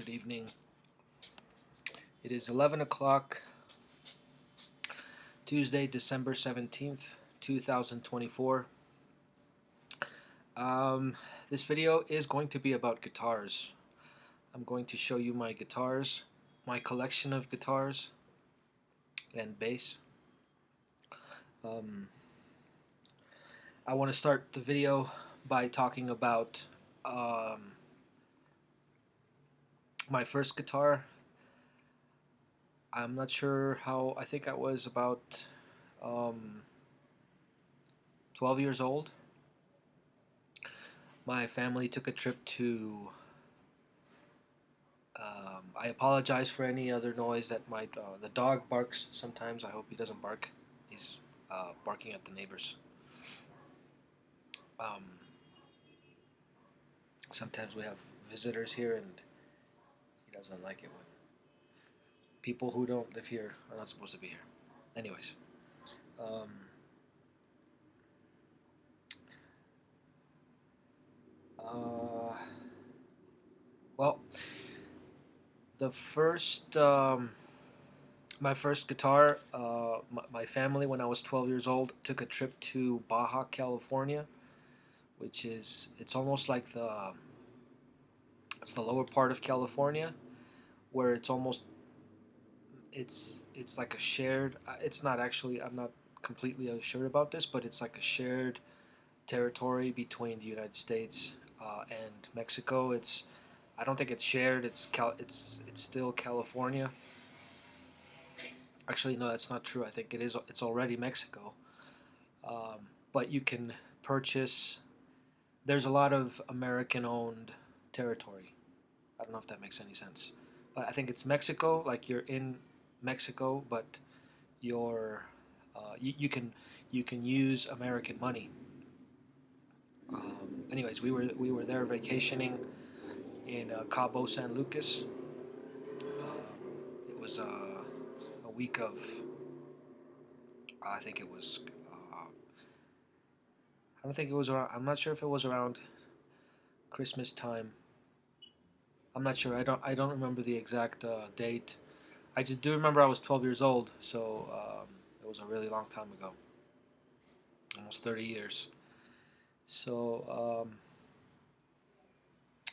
Good evening. It is 11 o'clock, Tuesday, December 17th, 2024. Um, this video is going to be about guitars. I'm going to show you my guitars, my collection of guitars and bass. I want to start the video by talking about my first guitar. I'm not sure how, I think I was about um, 12 years old. My family took a trip to I apologize for any other noise that might. The dog barks sometimes. I hope he doesn't bark. He's barking at the neighbors. Um, Sometimes we have visitors here, and he doesn't like it when people who don't live here are not supposed to be here. Anyways, um, uh, well, the first. My first guitar, my family, when I was 12 years old, took a trip to Baja California, which is, it's almost like it's the lower part of California, where it's like a shared. It's not actually. I'm not completely sure about this, but it's like a shared territory between the United States and Mexico. I don't think it's shared. It's still California. Actually, no, that's not true. I think it is. It's already Mexico. But you can purchase. There's a lot of American-owned territory. I don't know if that makes any sense, but I think it's Mexico. Like you're in Mexico, but you can use American money. Anyways, we were there vacationing in Cabo San Lucas. It was a week of I think it was. I don't think it was around. I'm not sure if it was around Christmas time. I'm not sure. I don't remember the exact date. I just do remember I was 12 years old, so it was a really long time ago, almost 30 years. So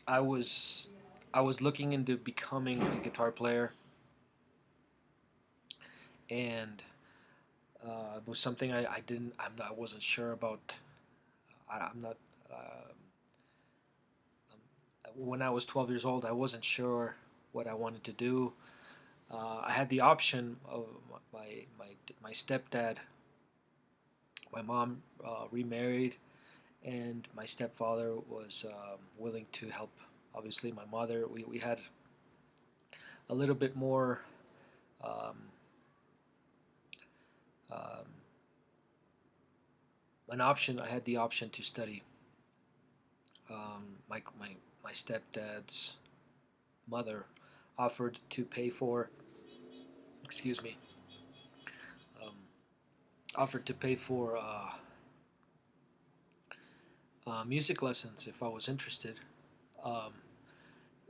I was I was looking into becoming a guitar player, and it was something I didn't. I wasn't sure about. I'm not. When I was 12 years old, I wasn't sure what I wanted to do. I had the option of my stepdad. My mom remarried, and my stepfather was willing to help. Obviously, my mother. We had a little bit more um, um, an option. I had the option to study. My stepdad's mother offered to pay for. Excuse me. Um, Offered to pay for music lessons if I was interested. Um,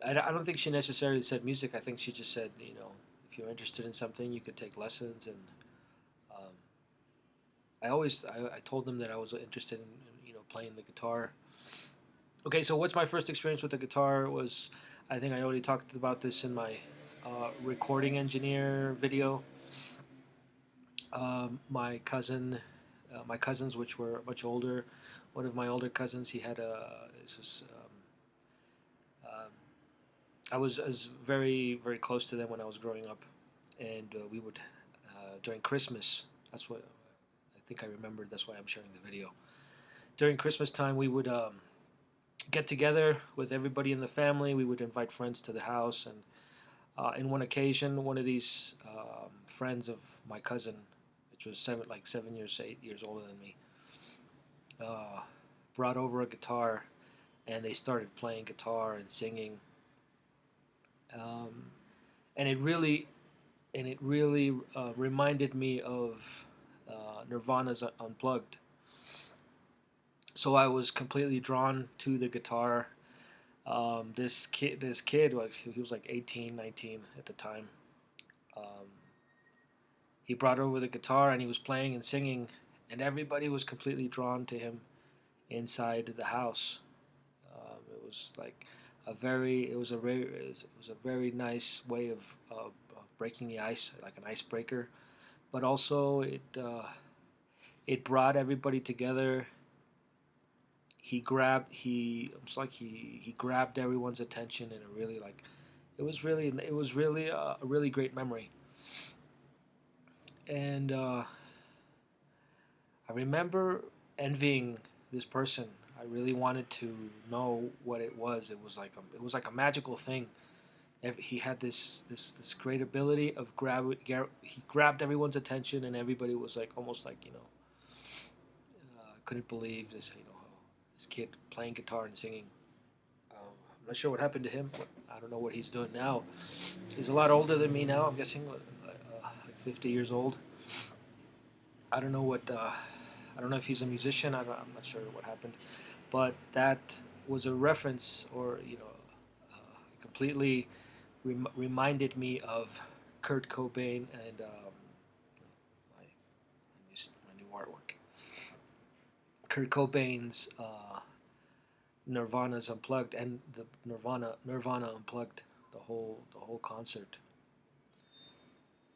I don't think she necessarily said music. I think she just said, if you're interested in something, you could take lessons. And um, I told them that I was interested in playing the guitar. Okay, so what's my first experience with the guitar was, I think I already talked about this in my recording engineer video. My cousins, which were much older, one of my older cousins, he had a. This was, I was very very close to them when I was growing up, and we would during Christmas. That's what I think I remembered. That's why I'm sharing the video. During Christmas time, we would get together with everybody in the family. We would invite friends to the house, and in one occasion, one of these friends of my cousin, which was 7 years, 8 years older than me, uh, brought over a guitar, and they started playing guitar and singing, um, and it really reminded me of Nirvana's Unplugged. So I was completely drawn to the guitar. This kid was he was like 18, 19 at the time. Um, he brought over the guitar and he was playing and singing, and everybody was completely drawn to him inside the house. It was like it was a very nice way of breaking the ice, like an icebreaker. But also it brought everybody together. It's like he grabbed everyone's attention, and it was really a really great memory. And I remember envying this person. I really wanted to know what it was. It was like a magical thing. He had this great ability of he grabbed everyone's attention, and everybody was like almost like couldn't believe this kid playing guitar and singing. I'm not sure what happened to him. I don't know what he's doing now. He's a lot older than me now. I'm guessing like 50 years old. I don't know what. I don't know if he's a musician. I'm not sure what happened, but that was a reference, or completely reminded me of Kurt Cobain and my new artwork. Kurt Cobain's Nirvana's Unplugged, and the Nirvana Unplugged, the whole concert.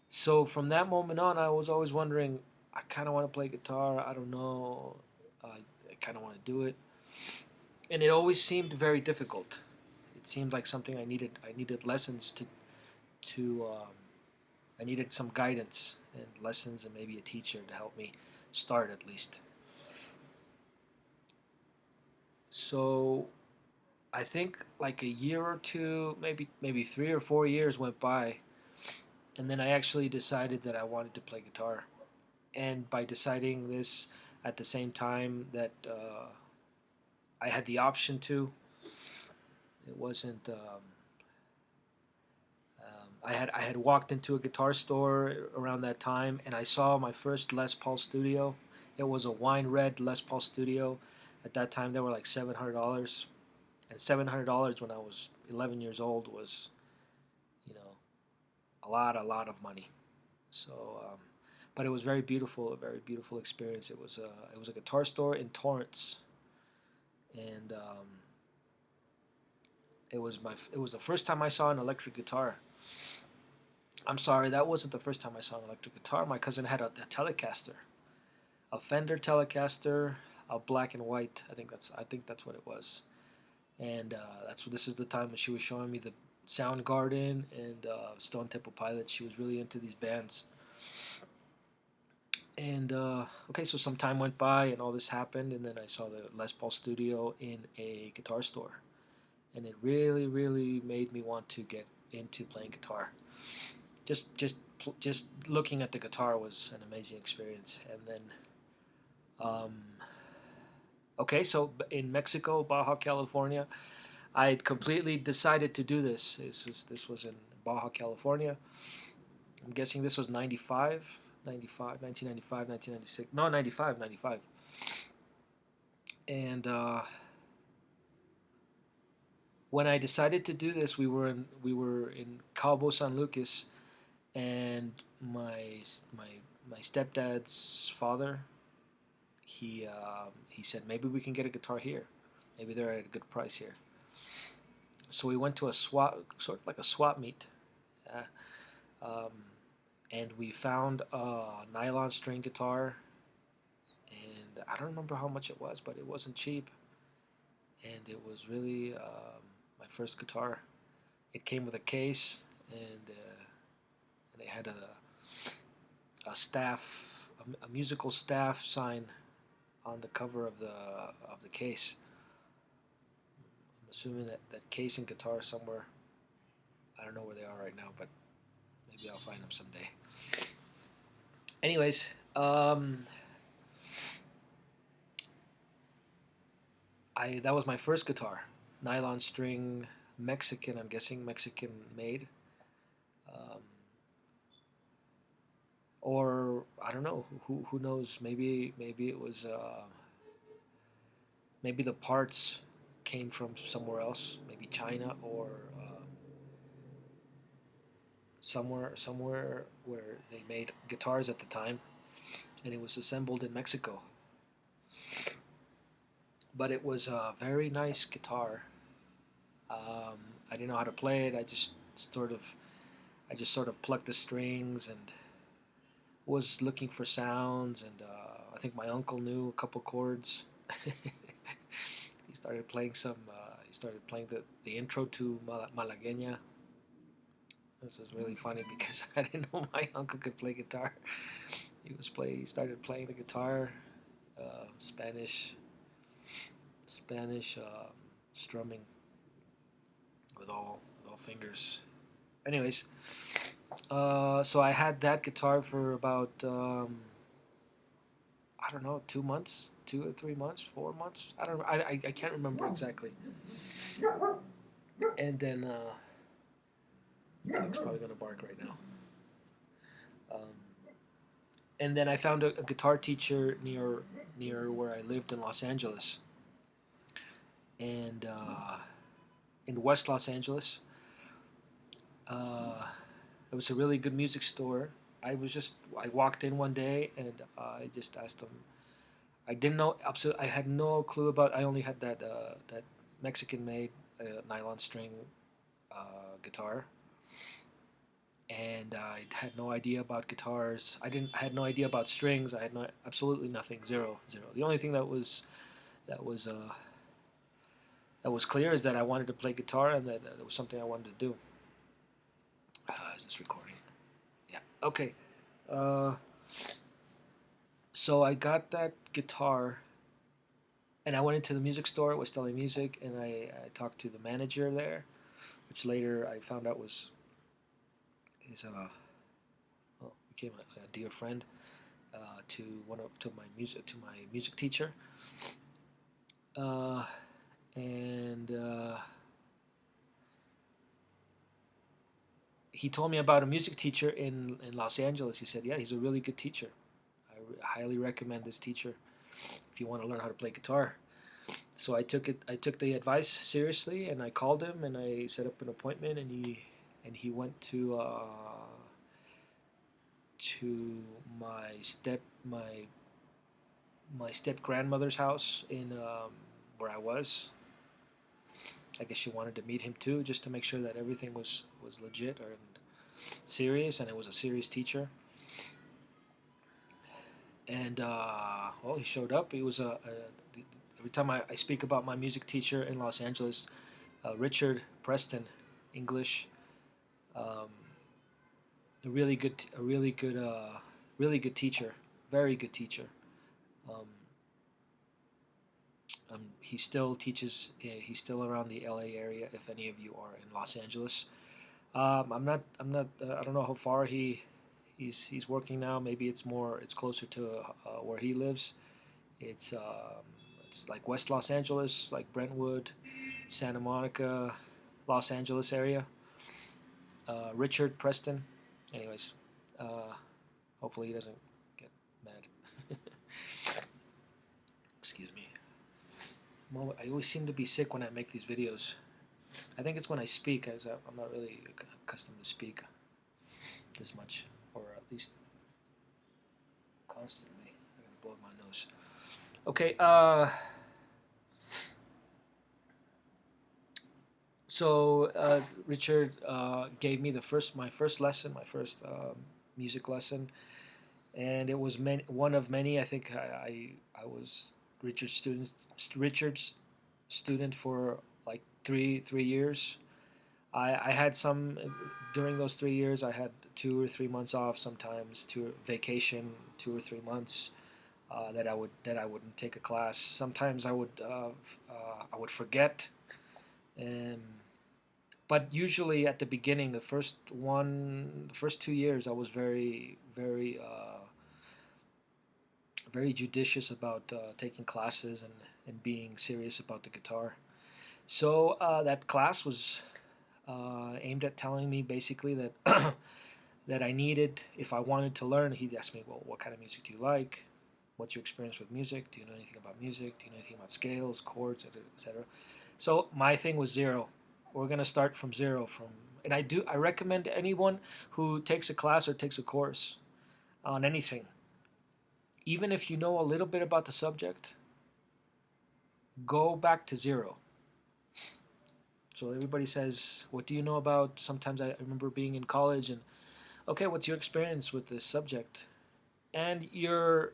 So from that moment on, I was always wondering. I kind of want to play guitar. I don't know. I kind of want to do it, and it always seemed very difficult. It seemed like something I needed. I needed lessons to. I needed some guidance and lessons, and maybe a teacher to help me start at least. So I think like a year or two, maybe 3 or 4 years went by, and then I actually decided that I wanted to play guitar. And by deciding this at the same time that I had the option to, it wasn't. I had walked into a guitar store around that time, and I saw my first Les Paul Studio. It was a wine red Les Paul Studio. At that time, they were like $700, and $700 when I was 11 years old was, you know, a lot of money. So, but it was very beautiful, a very beautiful experience. It was a guitar store in Torrance, and it was the first time I saw an electric guitar. I'm sorry, that wasn't the first time I saw an electric guitar. My cousin had a Telecaster, a Fender Telecaster, a black and white. I think that's what it was. And this is the time that she was showing me the Soundgarden and Stone Temple Pilots. She was really into these bands. And okay, so some time went by, and all this happened, and then I saw the Les Paul Studio in a guitar store, and it really, really made me want to get into playing guitar. Just looking at the guitar was an amazing experience. And then um, okay, so in Mexico, Baja California, I had completely decided to do this. This was in Baja California. I'm guessing this was 95, 95, 1995, 1996. No, 95, 95. And when I decided to do this, we were in Cabo San Lucas, and my my stepdad's father, he said maybe we can get a guitar here, maybe they're at a good price here. So we went to a sort of like a swap meet, uh, um, and we found a nylon string guitar, and I don't remember how much it was, but it wasn't cheap, and it was really my first guitar. It came with a case, and it had a staff, a musical staff sign on the cover of the case. I'm assuming that case and guitar is somewhere. I don't know where they are right now, but maybe I'll find them someday. Anyways, I that was my first guitar, nylon string, Mexican. I'm guessing Mexican made, um, or I don't know. Who knows? Maybe it was maybe the parts. came from somewhere else, maybe China or somewhere where they made guitars at the time, and it was assembled in Mexico. But it was a very nice guitar. I didn't know how to play it. I just sort of plucked the strings and was looking for sounds. And I think my uncle knew a couple chords. He started playing some. He started playing the intro to Malagueña. This is really funny because I didn't know my uncle could play guitar. He started playing the guitar, Spanish, strumming with all fingers. Anyways, so I had that guitar for about I don't know, 2 months, 2 or 3 months, 4 months. I don't. I can't remember exactly. And then dog's probably gonna bark right now. Um, and then I found a guitar teacher near where I lived in Los Angeles, and in West Los Angeles. Uh, it was a really good music store. I walked in one day and I just asked him. I didn't know absolutely. I had no clue about. I only had that Mexican made nylon string guitar, and I had no idea about guitars. I had no idea about strings. I had no absolutely nothing. Zero, zero. The only thing that was uh, that was clear is that I wanted to play guitar and that it was something I wanted to do. Is this recording? Yeah. Okay. Uh, so I got that guitar, and I went into the music store. It was selling music, and I talked to the manager there, which later I found out was his well, became a dear friend to to my music teacher, uh, and he told me about a music teacher in Los Angeles. He said, "Yeah, he's a really good teacher. Highly recommend this teacher if you want to learn how to play guitar." So I took the advice seriously, and I called him and I set up an appointment, and he went to my step grandmother's house in where I was. I guess she wanted to meet him too, just to make sure that everything was legit and serious, and it was a serious teacher. And well, he showed up. He was every time I speak about my music teacher in Los Angeles, Richard Preston, English, um, really good teacher, very good teacher. Um, he still teaches. He's still around the LA area. If any of you are in Los Angeles, I'm not. I'm not. I don't know how far he's working now. Maybe it's more. It's closer to where he lives. It's um, it's like West Los Angeles, like Brentwood, Santa Monica, Los Angeles area. Richard Preston. Anyways, uh, hopefully he doesn't get mad. Excuse me. I always seem to be sick when I make these videos. I think it's when I speak, as I'm not really accustomed to speak this much, or at least constantly. I gotta blow my nose. Okay. So Richard gave me my first lesson, my first music lesson, and it was one of many. I think I was Richard's student for like three years. I had some during those 3 years. I had 2 or 3 months off, sometimes to vacation, 2 or 3 months that I wouldn't take a class. Sometimes I would forget. Um, but usually at the beginning, the first 2 years, I was very judicious about taking classes and being serious about the guitar. So that class was aimed at telling me basically that that I needed, if I wanted to learn. He'd ask me, well, what kind of music do you like? What's your experience with music? Do you know anything about music? Do you know anything about scales, chords, etc.? So my thing was zero. We're gonna start from zero. And I recommend anyone who takes a class or takes a course on anything, even if you know a little bit about the subject, go back to zero. So everybody says, "What do you know about?" Sometimes I remember being in college and, okay, what's your experience with this subject? And your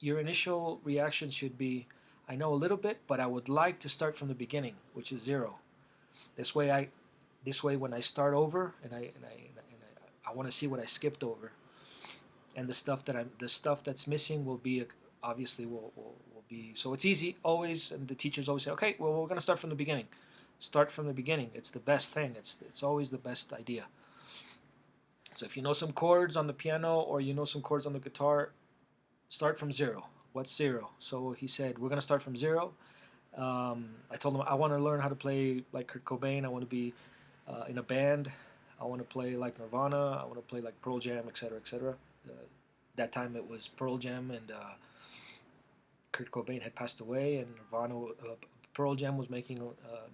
initial reaction should be, I know a little bit, but I would like to start from the beginning, which is zero. This way I this way when I start over and I want to see what I skipped over, and the stuff that's missing will be obviously will be, so it's easy always, and the teachers always say, okay, well, we're going to start from the beginning. Start from the beginning. It's the best thing. It's always the best idea. So if you know some chords on the piano or you know some chords on the guitar, start from zero. What's zero? So he said, we're going to start from zero. I told him I want to learn how to play like Kurt Cobain. I want to be in a band. I want to play like Nirvana. I want to play like Pearl Jam, etc., etc. That time it was Pearl Jam, and Kurt Cobain had passed away, and Nirvana, Pearl Jam was making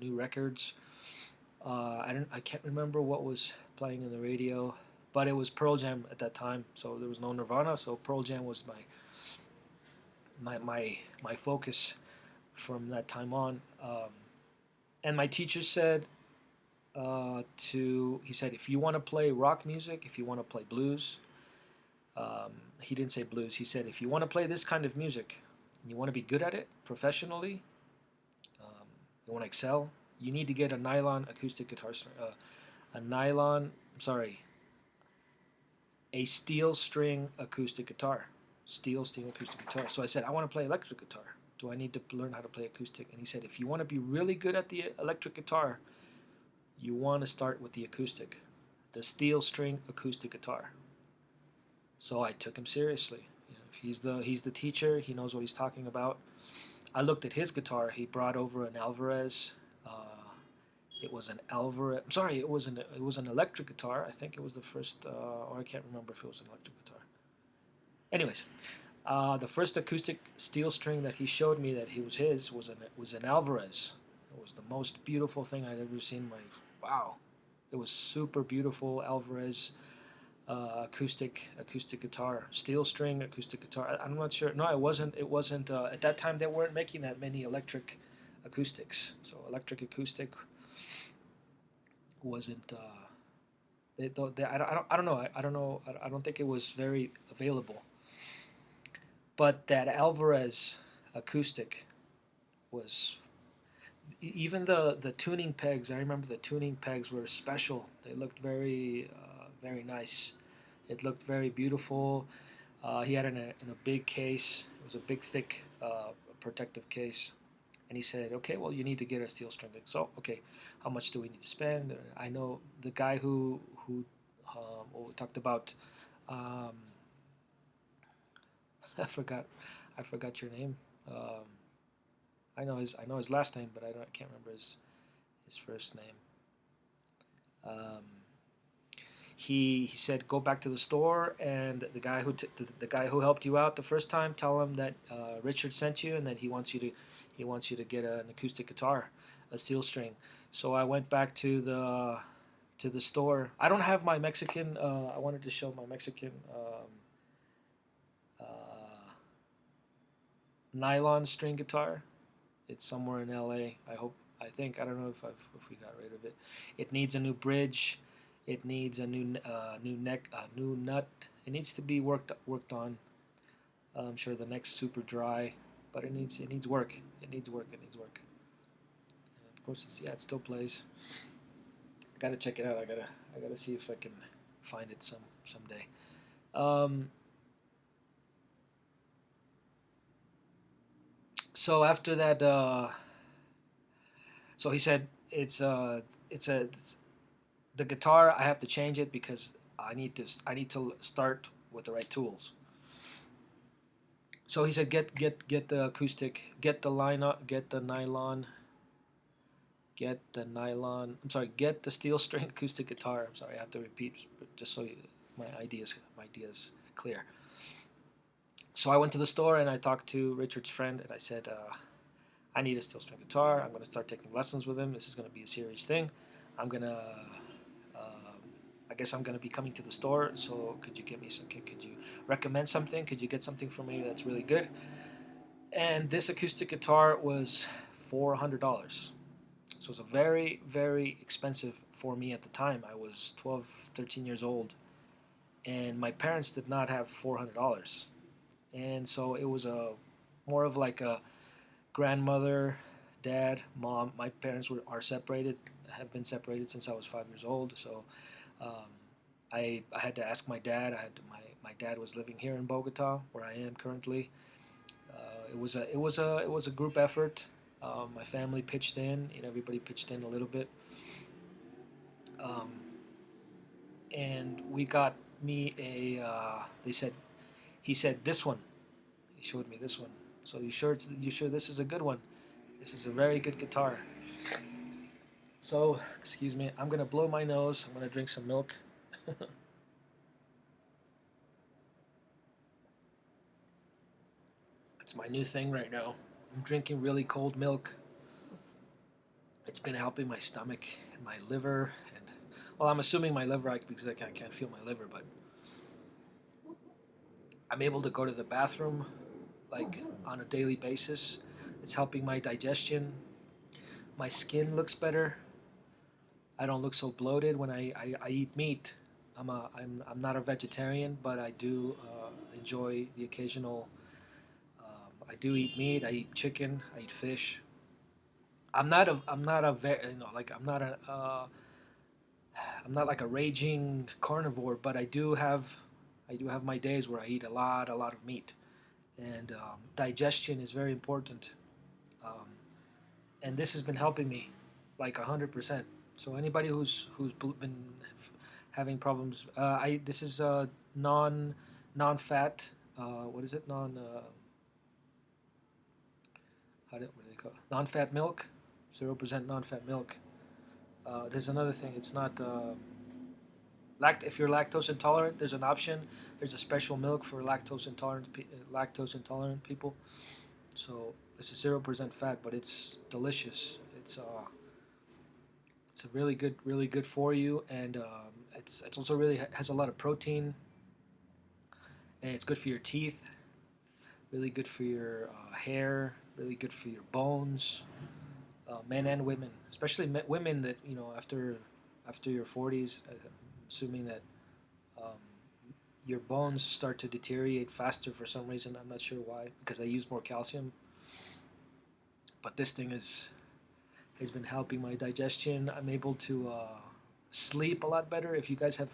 new records. I can't remember what was playing in the radio, but it was Pearl Jam at that time. So there was no Nirvana. So Pearl Jam was my focus from that time on. And my teacher said he said, if you want to play rock music, if you want to play blues, he didn't say blues. He said, if you want to play this kind of music, and you want to be good at it professionally, um, you want to excel, you need to get a nylon acoustic guitar string. A nylon, I'm sorry, a steel string acoustic guitar. Steel string acoustic guitar. So I said, I want to play electric guitar. Do I need to learn how to play acoustic? And he said, if you want to be really good at the electric guitar, you want to start with the acoustic, the steel string acoustic guitar. So I took him seriously. You know, if he's the teacher, he knows what he's talking about. I looked at his guitar. He brought over an Alvarez. It was an Alvarez. Sorry, it was an electric guitar. I think it was the first, or I can't remember if it was an electric guitar. Anyways, the first acoustic steel string that he showed me that he was his was an Alvarez. It was the most beautiful thing I'd ever seen. Wow, it was super beautiful Alvarez acoustic guitar, steel string acoustic guitar. I'm not sure. No, it wasn't. It wasn't. At that time, they weren't making that many electric acoustics. So electric acoustic wasn't. I don't know. I don't know. I don't think it was very available. But that Alvarez acoustic was, even the tuning pegs. I remember the tuning pegs were special. They looked very nice. It looked very beautiful. He had it in a big case. It was a big, thick, protective case. And he said, "Okay, well, you need to get a steel string." So, okay, how much do we need to spend? I know the guy who talked about. Um, I forgot, I forgot your name. Um, I know his last name, but I can't remember his first name. Um, he said, go back to the store, and the guy who helped you out the first time, tell him that Richard sent you, and that he wants you to get an acoustic guitar, a steel string. So I went back to the store. I don't have my Mexican. I wanted to show my Mexican uh, nylon string guitar. It's somewhere in LA. I hope. I think. I don't know if we got rid of it. It needs a new bridge. It needs a new neck, a new nut. It needs to be worked on. I'm sure the neck's super dry, but it needs work. It needs work. It needs work. And of course, it still plays. I gotta check it out. I gotta see if I can find it someday. Um, so after that, so he said it's the guitar. I have to change it because I need to start with the right tools. So he said, get the acoustic, get the line up, I'm sorry, get the steel string acoustic guitar. I'm sorry, I have to repeat, but just so my ideas clear. So I went to the store and I talked to Richard's friend, and I said, I need a steel string guitar. I'm going to start taking lessons with him. This is going to be a serious thing. I'm going to, I guess I'm going to be coming to the store. So could you give me some, could you recommend something? Could you get something for me that's really good? And this acoustic guitar was $400. So it was a very, very expensive for me at the time. I was 12, 13 years old, and my parents did not have $400. And so it was a more of like a grandmother, dad, mom. My parents are separated, have been separated since I was 5 years old. So um, I had to ask my dad. My dad was living here in Bogota, where I am currently. It was a group effort. My family pitched in. Everybody pitched in a little bit, um, and we got me a. They said he said this one. He showed me this one. So you sure this is a good one? This is a very good guitar. So excuse me. I'm gonna blow my nose. I'm gonna drink some milk. It's my new thing right now. I'm drinking really cold milk. It's been helping my stomach and my liver, and well, I'm assuming my liver because I can't feel my liver, but I'm able to go to the bathroom like on a daily basis. It's helping my digestion. My skin looks better. I don't look so bloated when I eat meat. I'm not a vegetarian, but I do enjoy the occasional. I do eat meat. I eat chicken. I eat fish. Like I'm not like a raging carnivore, but I do have my days where I eat a lot of meat, and digestion is very important. Um, and this has been helping me, like 100%. So anybody who's been having problems, I this is non-fat. What is it? What do they call it? Non-fat milk, 0% non-fat milk. There's another thing. It's not if you're lactose intolerant. There's an option. There's a special milk for lactose intolerant people. So this is 0% fat, but it's delicious. It's a really good for you, and it's also really has a lot of protein, and it's good for your teeth. Really good for your hair. Really good for your bones. Men and women, especially women that after your 40s, assuming that um, your bones start to deteriorate faster for some reason. I'm not sure why, because I use more calcium. But this thing has been helping my digestion. I'm able to sleep a lot better. If you guys have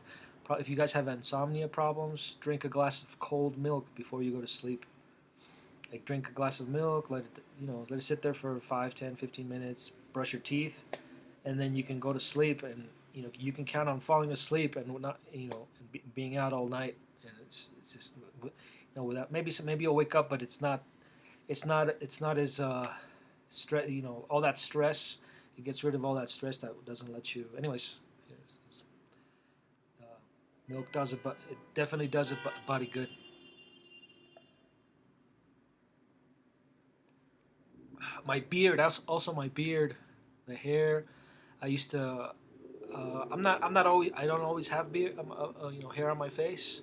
insomnia problems, drink a glass of cold milk before you go to sleep. Like drink a glass of milk, let it sit there for 5, 10, 15 minutes. Brush your teeth, and then you can go to sleep, and you can count on falling asleep and not being out all night. And it's just without maybe you'll wake up, but it's not as stress. All that stress. It gets rid of all that stress that doesn't let you. Anyways, uh, milk does it, but it definitely does a body good. My beard, also my beard, the hair. I used to. I'm not always. I don't always have beard. Hair on my face.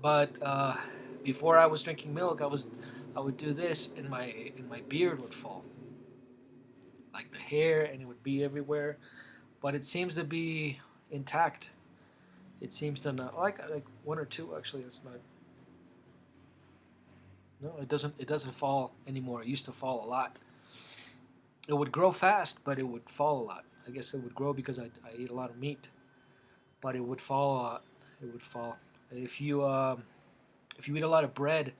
But before I was drinking milk, I would do this, and my beard would fall, like the hair, and it would be everywhere. But it seems to be intact. It seems to not like one or two actually. It's not. No, it doesn't. It doesn't fall anymore. It used to fall a lot. It would grow fast, but it would fall a lot. I guess it would grow because I eat a lot of meat, but it would fall a lot. It would fall. If you if you eat a lot of bread,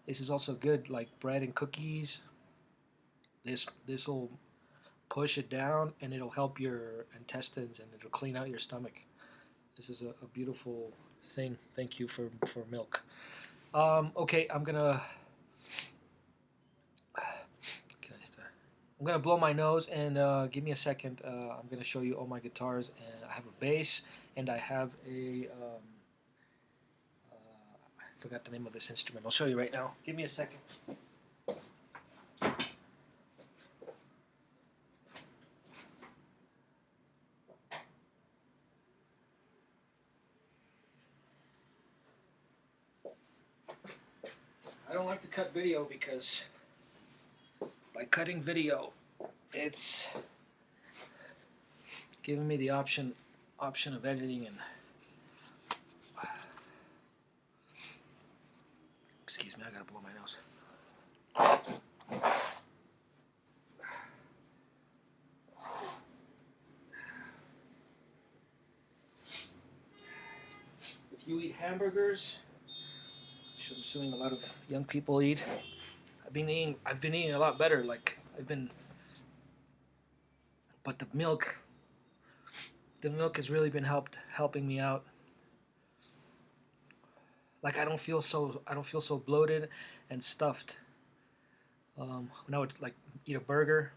this is also good. Like bread and cookies, this will push it down, and it'll help your intestines, and it'll clean out your stomach. This is a beautiful thing. Thank you for milk. Okay, I'm gonna blow my nose, and give me a second. I'm gonna show you all my guitars, and I have a bass, and I have I forgot the name of this instrument. I'll show you right now. Give me a second. don't like to cut video because by cutting video, it's giving me the option of editing and excuse me, I gotta blow my nose. If you eat hamburgers, which I'm assuming a lot of young people eat, I've been eating a lot better. But the milk has really been helping me out. Like I don't feel so bloated and stuffed. When I would like eat a burger,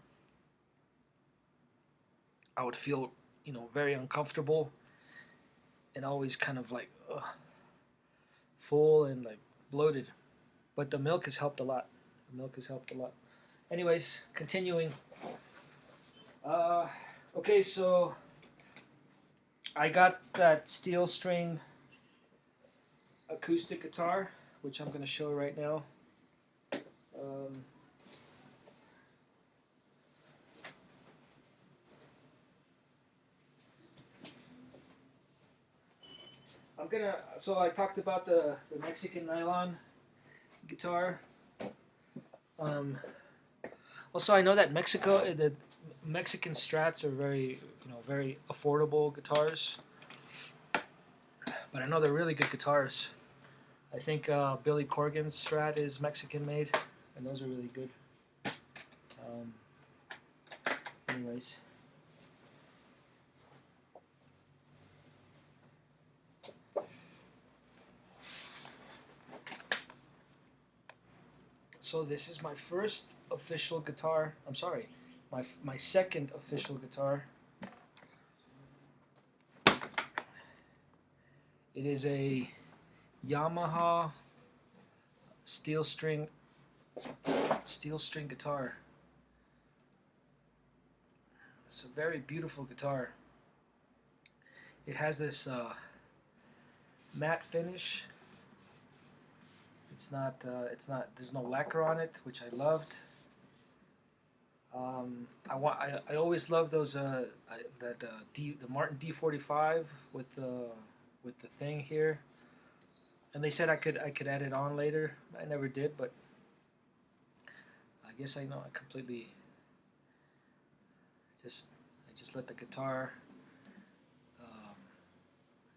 I would feel very uncomfortable and always kind of like full and like bloated. But the milk has helped a lot. Anyways, continuing. Okay, so I got that steel string acoustic guitar, which I'm going to show right now. So I talked about the Mexican nylon guitar. Also, I know that the Mexican Strats are very affordable guitars, but I know they're really good guitars. I think Billy Corgan's Strat is Mexican made, and those are really good. Anyways. So this is my first official guitar. I'm sorry, my second official guitar. It is a Yamaha steel string guitar. It's a very beautiful guitar. It has this matte finish. It's not. There's no lacquer on it, which I loved. I always love those the Martin D45 with the thing here, and they said I could add it on later. I never did, but I guess I completely I just let the guitar.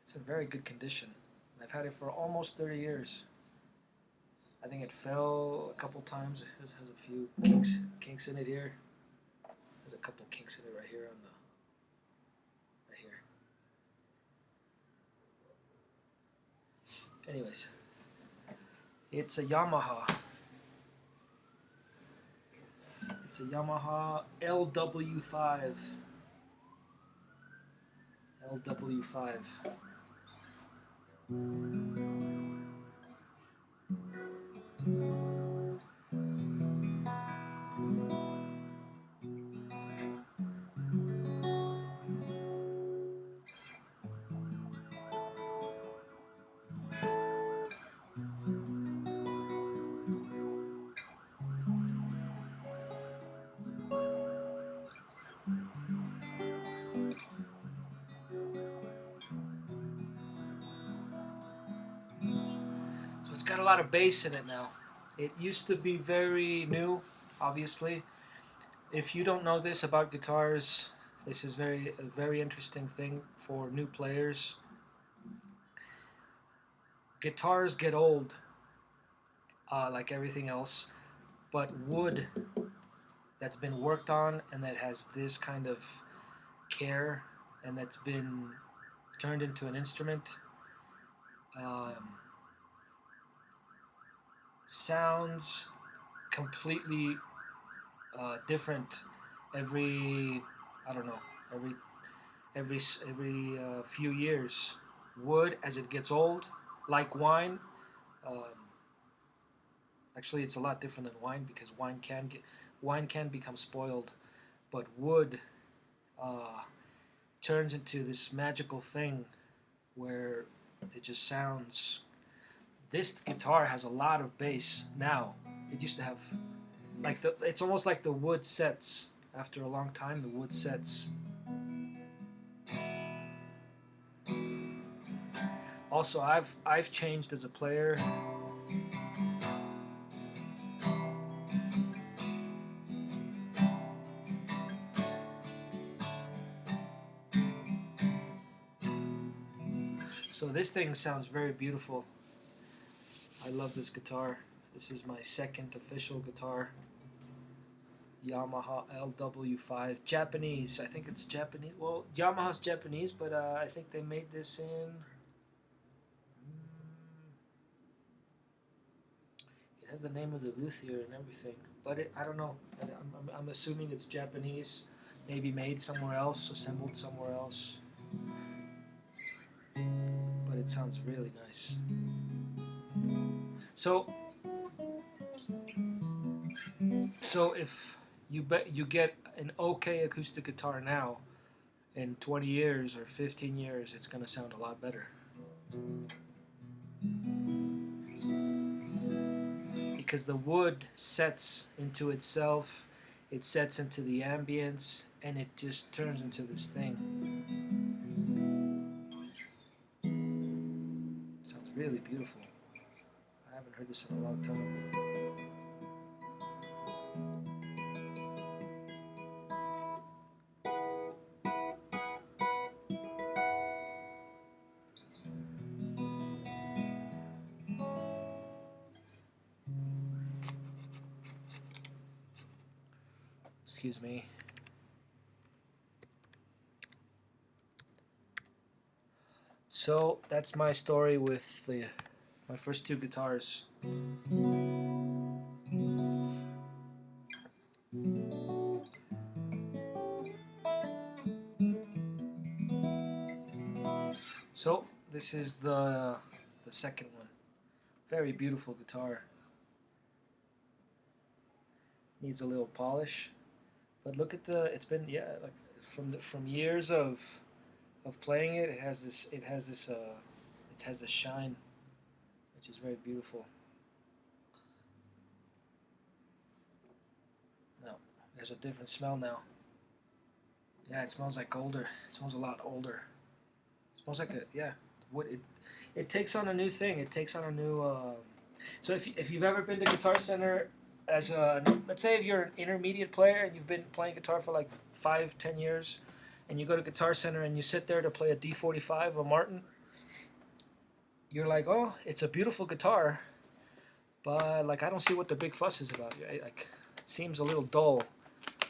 It's in very good condition. I've had it for almost 30 years. I think it fell a couple times. It has a few kinks in it here. There's a couple kinks in it right here right here. Anyways, it's a Yamaha. It's a Yamaha LW5. LW5. So it's got a lot of bass in it now. It used to be very new, obviously. If you don't know this about guitars, this is a very interesting thing for new players. Guitars get old, like everything else, but wood that's been worked on and that has this kind of care and that's been turned into an instrument sounds completely different every few years. Wood, as it gets old, like wine. Um, Actually, it's a lot different than wine because wine can become spoiled, but wood turns into this magical thing where it just sounds This guitar has a lot of bass now. It used to have like it's almost like the wood sets. After a long time, the wood sets. Also, I've changed as a player. So this thing sounds very beautiful. I love this guitar. This is my second official guitar. Yamaha LW5. Japanese. I think it's Japanese. Well, Yamaha's Japanese, but I think they made this in... It has the name of the luthier and everything. But I don't know. I'm assuming it's Japanese. Maybe made somewhere else, assembled somewhere else. But it sounds really nice. So if you get an okay acoustic guitar now, in 20 years or 15 years, it's going to sound a lot better. Because the wood sets into itself, it sets into the ambience, and it just turns into this thing. It sounds really beautiful. I haven't heard this in a long time. Excuse me. So that's my story with my first two guitars. So this is the second one. Very beautiful guitar. Needs a little polish, but look at it's been like from years of playing it. It has this shine, which is very beautiful. No, there's a different smell now. Yeah, it smells like older. It smells a lot older. It smells like wood. It takes on a new thing. It takes on a new. So if you've ever been to Guitar Center as let's say if you're an intermediate player and you've been playing guitar for like 5-10 years, and you go to Guitar Center and you sit there to play a D45, a Martin, you're like, oh, it's a beautiful guitar, but like I don't see what the big fuss is about. Like it seems a little dull.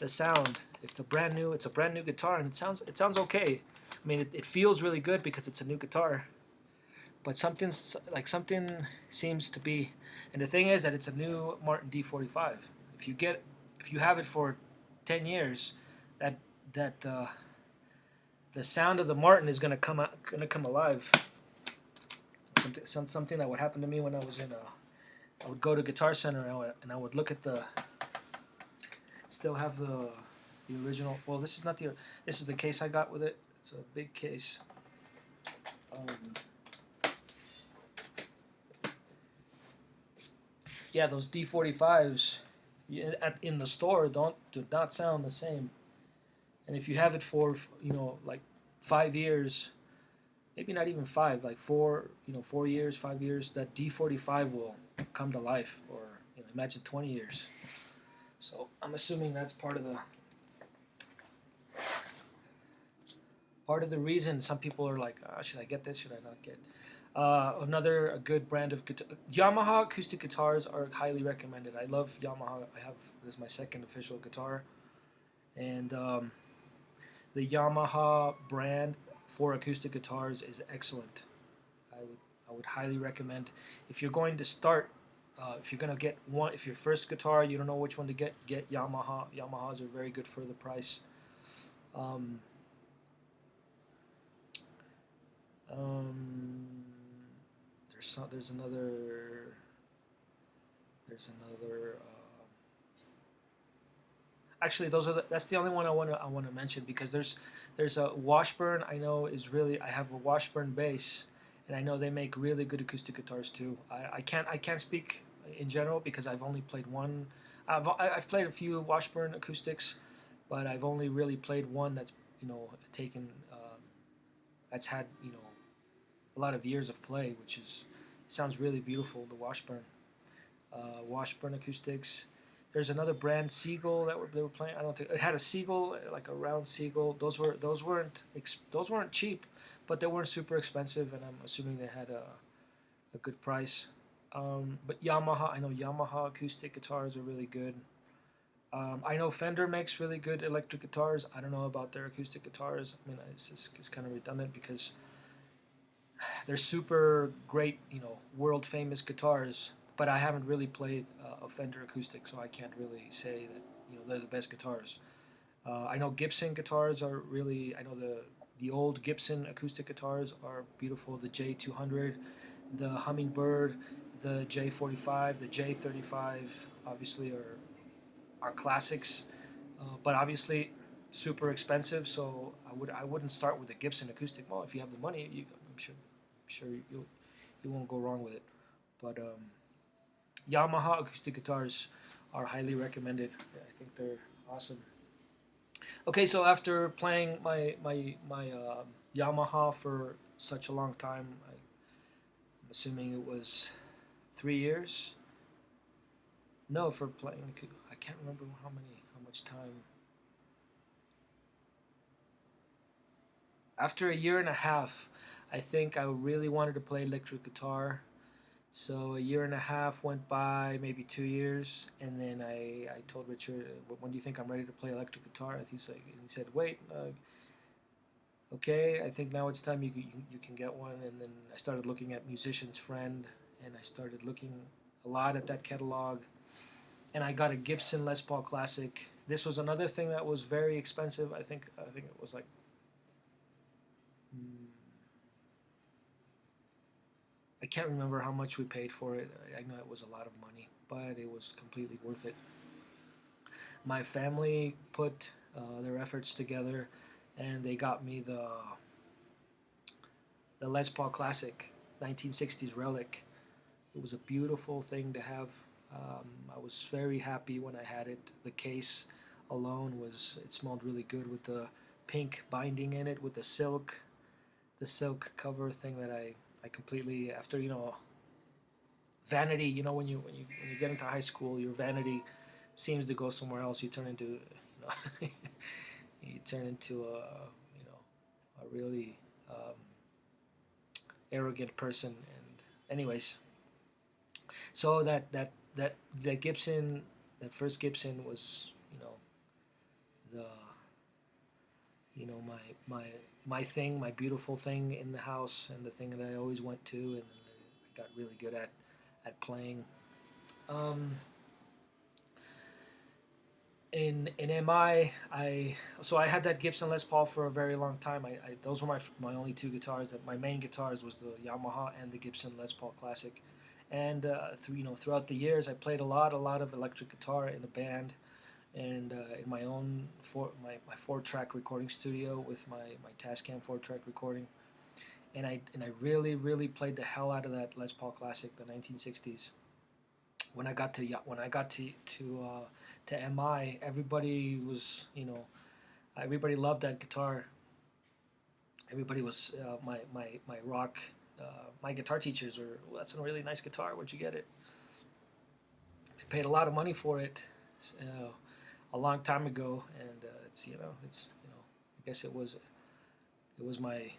The sound, it's a brand new guitar, and it sounds okay. I mean, it feels really good because it's a new guitar, but something seems to be. And the thing is that it's a new Martin D45. If you have it for 10 years, the sound of the Martin is gonna come alive. Something that would happen to me when I was I would go to Guitar Center and I would look at still have the original. Well, this is the case I got with it. It's a big case. Yeah, those D45s in the store do not sound the same. And if you have it for like 5 years, maybe not even 5, like 4 years, 5 years, that D45 will come to life. Or imagine 20 years. So I'm assuming that's part of the reason some people are like, should I get this? Should I not get? A good brand of guitar. Yamaha acoustic guitars are highly recommended. I love Yamaha. This is my second official guitar, and the Yamaha brand for acoustic guitars is excellent. I would highly recommend if you're going to start. If you're gonna get one, if your first guitar you don't know which one to get Yamaha. Yamahas are very good for the price. There's another. Actually, that's the only one I want to mention, because there's a Washburn I know is really. I have a Washburn bass, and I know they make really good acoustic guitars too. I can't speak in general because I've only played one. I've played a few Washburn acoustics, but I've only really played one that's taken that's had a lot of years of play, which is it sounds really beautiful. The Washburn acoustics. There's another brand, Seagull, they were playing. I don't think it had a Seagull, like a round Seagull. Those weren't cheap, but they weren't super expensive, and I'm assuming they had a good price. But Yamaha, I know Yamaha acoustic guitars are really good. I know Fender makes really good electric guitars. I don't know about their acoustic guitars. I mean, it's kind of redundant because they're super great, world famous guitars. But I haven't really played a Fender acoustic, so I can't really say that they're the best guitars. I know Gibson guitars are really. I know the old Gibson acoustic guitars are beautiful. The J200, the Hummingbird, the J45, the J35, obviously are classics, but obviously super expensive. So I wouldn't start with a Gibson acoustic. Well, if you have the money, I'm sure you won't go wrong with it. But Yamaha acoustic guitars are highly recommended. I think they're awesome. Okay, so after playing my Yamaha for such a long time, I'm assuming it was 3 years. No, for playing, I can't remember how much time. After a year and a half, I think I really wanted to play electric guitar. So a year and a half went by, maybe 2 years, and then I told Richard, "When do you think I'm ready to play electric guitar?" And he said, "Wait, okay, I think now it's time you can get one." And then I started looking at Musician's Friend, and I started looking a lot at that catalog, and I got a Gibson Les Paul Classic. This was another thing that was very expensive. I think it was like. mm, I can't remember how much we paid for it. I know it was a lot of money, but it was completely worth it. My family put their efforts together, and they got me the Les Paul Classic 1960s Relic. It was a beautiful thing to have. I was very happy when I had it. The case alone it smelled really good with the pink binding in it with the silk cover thing that I completely after vanity. When you get into high school, your vanity seems to go somewhere else. You turn into you turn into a really arrogant person. And anyways, so that Gibson, that first Gibson was the my my thing, my beautiful thing in the house, and the thing that I always went to, and I got really good at playing. Um, in MI, so I had that Gibson Les Paul for a very long time. Those were my only two guitars. That my main guitars was the Yamaha and the Gibson Les Paul Classic. And throughout the years, I played a lot of electric guitar in a band, and in my own my 4-track recording studio with my Tascam 4-track recording. And I really played the hell out of that Les Paul Classic, the 1960s. When I got to MI, everybody loved that guitar. Everybody was my rock. My guitar teachers were, well, "That's a really nice guitar. Where'd you get it?" I paid a lot of money for it a long time ago, and I guess it was my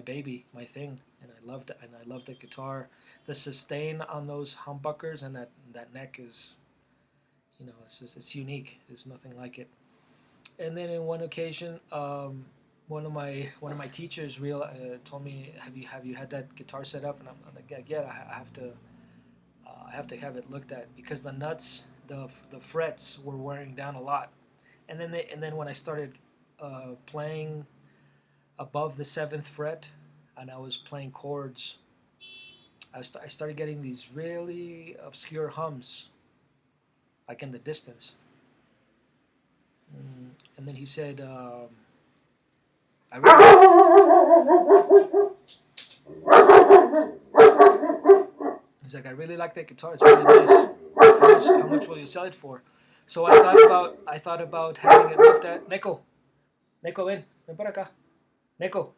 baby, my thing, and I loved it. And I loved the guitar. The sustain on those humbuckers and that neck is, it's unique. There's nothing like it. And then in one occasion, one of my teachers told me, "Have you had that guitar set up?" And I'm like, "Yeah, yeah, I have to have it looked at because the nuts, the frets were wearing down a lot." And then when I started playing above the seventh fret, and I was playing chords, I started getting these really obscure hums, like in the distance. And then he said, I really, He's like, I really like that guitar. It's really nice. How much will you sell it for? So I thought about having it looked at. Neko, Neko, ven para acá. Neko.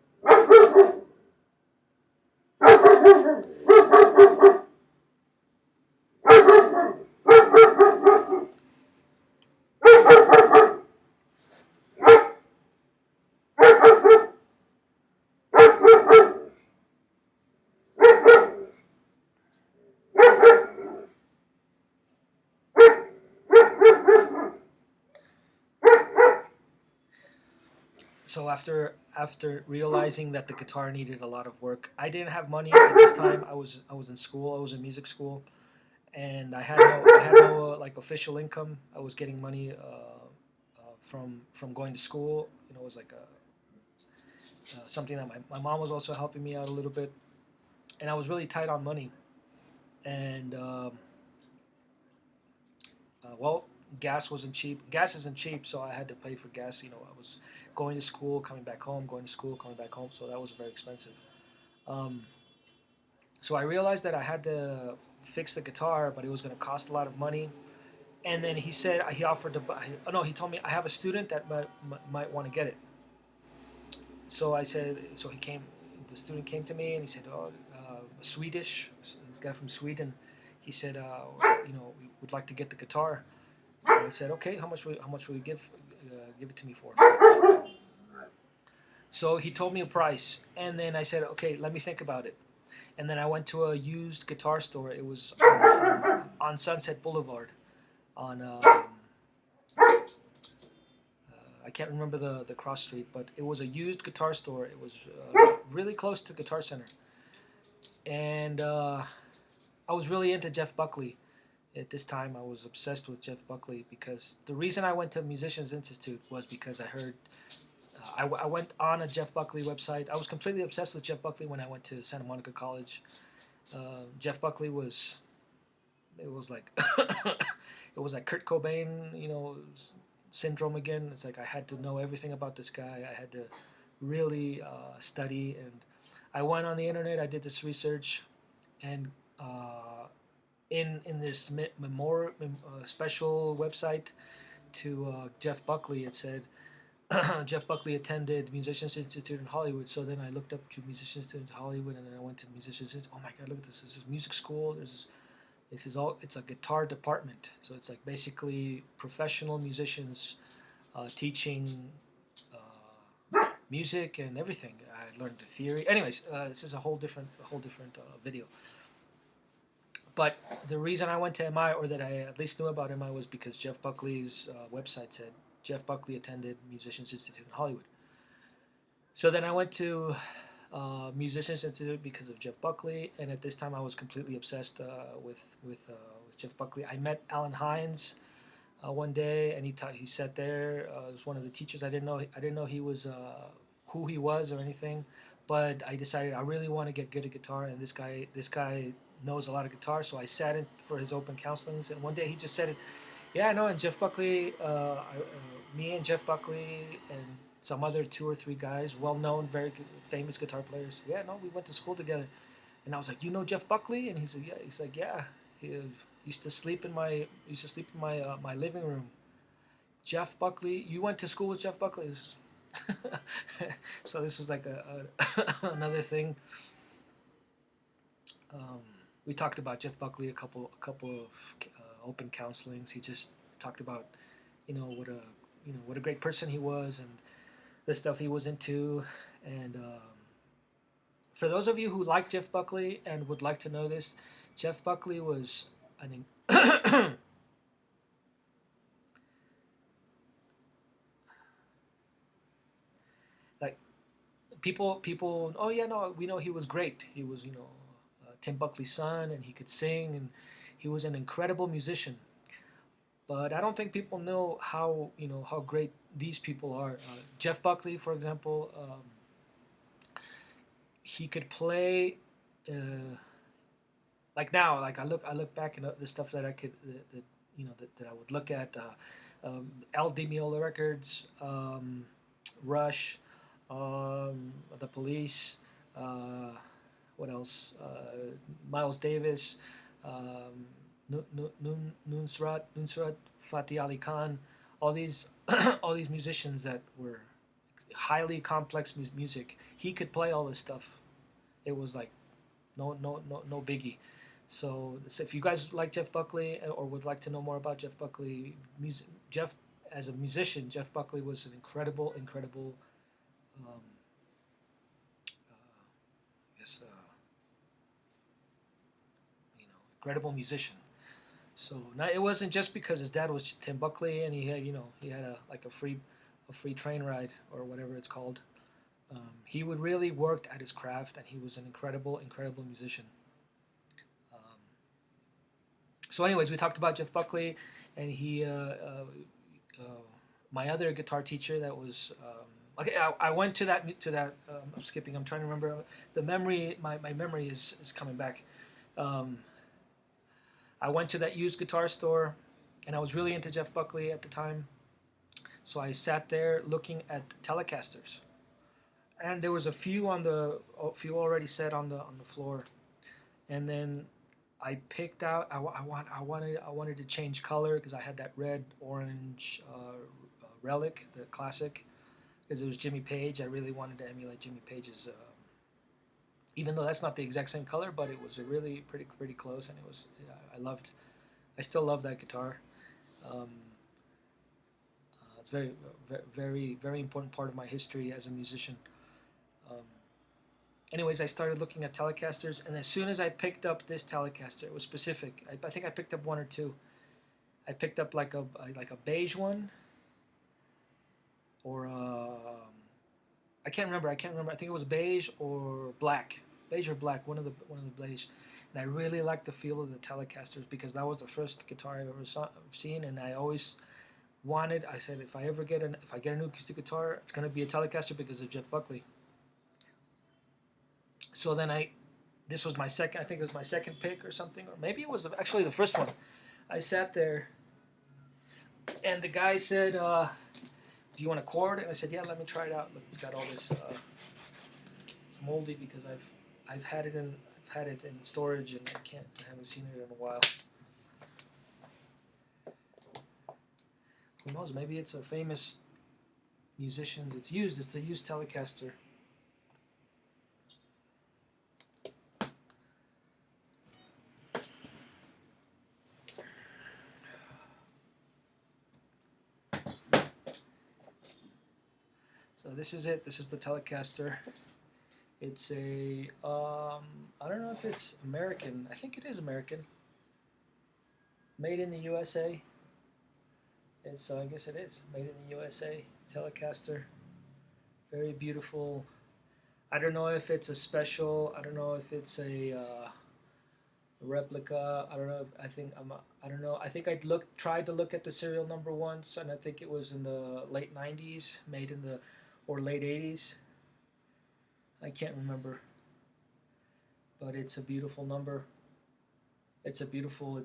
So after realizing that the guitar needed a lot of work, I didn't have money at this time. I was in school. I was in music school, and I had no like official income. I was getting money from going to school. You know, it was like something that my mom was also helping me out a little bit, and I was really tight on money. And well, gas wasn't cheap. Gas isn't cheap, so I had to pay for gas. You know, I was going to school, coming back home, going to school, coming back home, so that was very expensive. Um, so I realized that I had to fix the guitar, but it was going to cost a lot of money. And then he said he offered to buy. Oh no, he told me I have a student that might want to get it. So I said. So he came. The student came to me and he said, "Oh, Swedish. This guy from Sweden." He said, "You know, we would like to get the guitar." And I said, "Okay, how much will you give it to me for?" So he told me a price, and then I said, "Okay, let me think about it." And then I went to a used guitar store. It was on Sunset Boulevard. On I can't remember the cross street, but it was a used guitar store. It was really close to Guitar Center, and I was really into Jeff Buckley. At this time, I was obsessed with Jeff Buckley because the reason I went to Musicians Institute was because I heard. I went on a Jeff Buckley website. I was completely obsessed with Jeff Buckley when I went to Santa Monica College. Jeff Buckley was. It was like. It was like Kurt Cobain, you know, syndrome again. It's like I had to know everything about this guy. I had to really study, and I went on the internet. I did this research, and in this special website to Jeff Buckley, it said Jeff Buckley attended Musicians Institute in Hollywood. So then I looked up to Musicians Institute in Hollywood, and then I went to Musicians Institute. Oh my God, look at this! This is music school. This is all. It's a guitar department. So it's like basically professional musicians teaching music and everything. I learned the theory. Anyways, this is a whole different video. But the reason I went to MI, or that I at least knew about MI, was because Jeff Buckley's website said Jeff Buckley attended Musicians Institute in Hollywood. So then I went to Musicians Institute because of Jeff Buckley, and at this time I was completely obsessed with Jeff Buckley. I met Alan Hines one day, and he sat there. Was one of the teachers. I didn't know he was who he was or anything, but I decided I really want to get good at guitar, and this guy knows a lot of guitar. So I sat in for his open counselings, and one day he just said it. Yeah, no, and Jeff Buckley, me and Jeff Buckley and some other two or three guys, well-known, very famous guitar players. Yeah, no, we went to school together, and I was like, you know Jeff Buckley? And he said, yeah. He's like, yeah. He used to sleep in my living room. Jeff Buckley, you went to school with Jeff Buckley. So this was like another thing. Um, we talked about Jeff Buckley a couple of open counselings. He just talked about, what a great person he was and the stuff he was into. And for those of you who like Jeff Buckley and would like to know this, Jeff Buckley was an like people. Oh yeah, no, we know he was great. He was Tim Buckley's son, and he could sing, and he was an incredible musician. But I don't think people know how great these people are. Jeff Buckley, for example, he could play. Like now, like I look back at the stuff that I could that I would look at. Al Di Meola records, Rush, the Police. what else? Miles Davis, Nusrat Fateh Ali Khan, all these all these musicians that were highly complex music. He could play all this stuff. It was like no biggie. So if you guys like Jeff Buckley or would like to know more about Jeff Buckley, Jeff as a musician, Jeff Buckley was an incredible, um, yes, incredible musician. So not, it wasn't just because his dad was Tim Buckley and he had a free train ride or whatever it's called. He would really worked at his craft and he was an incredible musician. Um, so, anyways, we talked about Jeff Buckley, and my other guitar teacher that was okay. I went to that. I'm skipping. I'm trying to remember the memory. My memory is coming back. Um, I went to that used guitar store, and I was really into Jeff Buckley at the time. So I sat there looking at Telecasters, and there was a few already set on the floor, and then I picked out. I wanted to change color because I had that red orange relic, the classic, because it was Jimmy Page. I really wanted to emulate Jimmy Page's. Even though that's not the exact same color, but it was a really pretty close, and it was I still love that guitar. Um, it's very important part of my history as a musician. Um, anyways, I started looking at Telecasters, and as soon as I picked up this Telecaster, it was specific. I think I picked up one or two. I picked up like a beige one, or I can't remember. I can't remember. I think it was beige or black, beige or black. One of the beige. And I really liked the feel of the Telecasters because that was the first guitar I've seen, and I always wanted. I said if I get a new acoustic guitar, it's gonna be a Telecaster because of Jeff Buckley. So then this was my second. I think it was my second pick or something, or maybe it was actually the first one. I sat there, and the guy said, "Do you want a chord?" And I said, "Yeah, let me try it out." Look, it's got all this. It's moldy because I've had it in storage and I haven't seen it in a while. Who knows? Maybe it's a famous musician's. It's a used Telecaster. So this is it. This is the Telecaster. It's a I don't know if it's American. I think it is American. Made in the USA. And so I guess it is made in the USA. Telecaster. Very beautiful. I don't know if it's a special. I don't know if it's a replica. I don't know. I don't know. I think tried to look at the serial number once, and I think it was in the late '90s, made in the or late '80s. I can't remember, but it's a beautiful number. It's a beautiful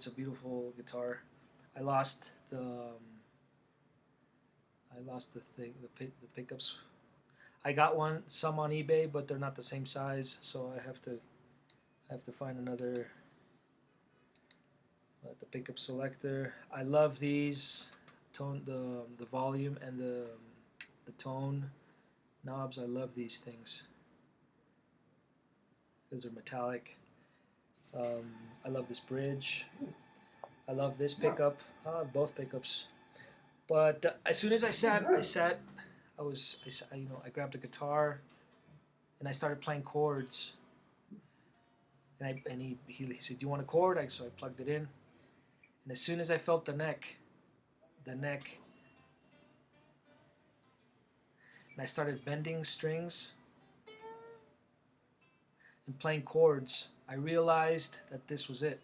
guitar. I lost the thing, the pickups. I got some on eBay, but they're not the same size, so I have to find another. The pickup selector. I love these the volume and the tone knobs. I love these things because they're metallic. I love this bridge. I love this pickup. I love both pickups. But as soon as I grabbed a guitar and I started playing chords. And he said, "Do you want a chord?" So I plugged it in. And as soon as I felt the neck, and I started bending strings and playing chords, I realized that this was it.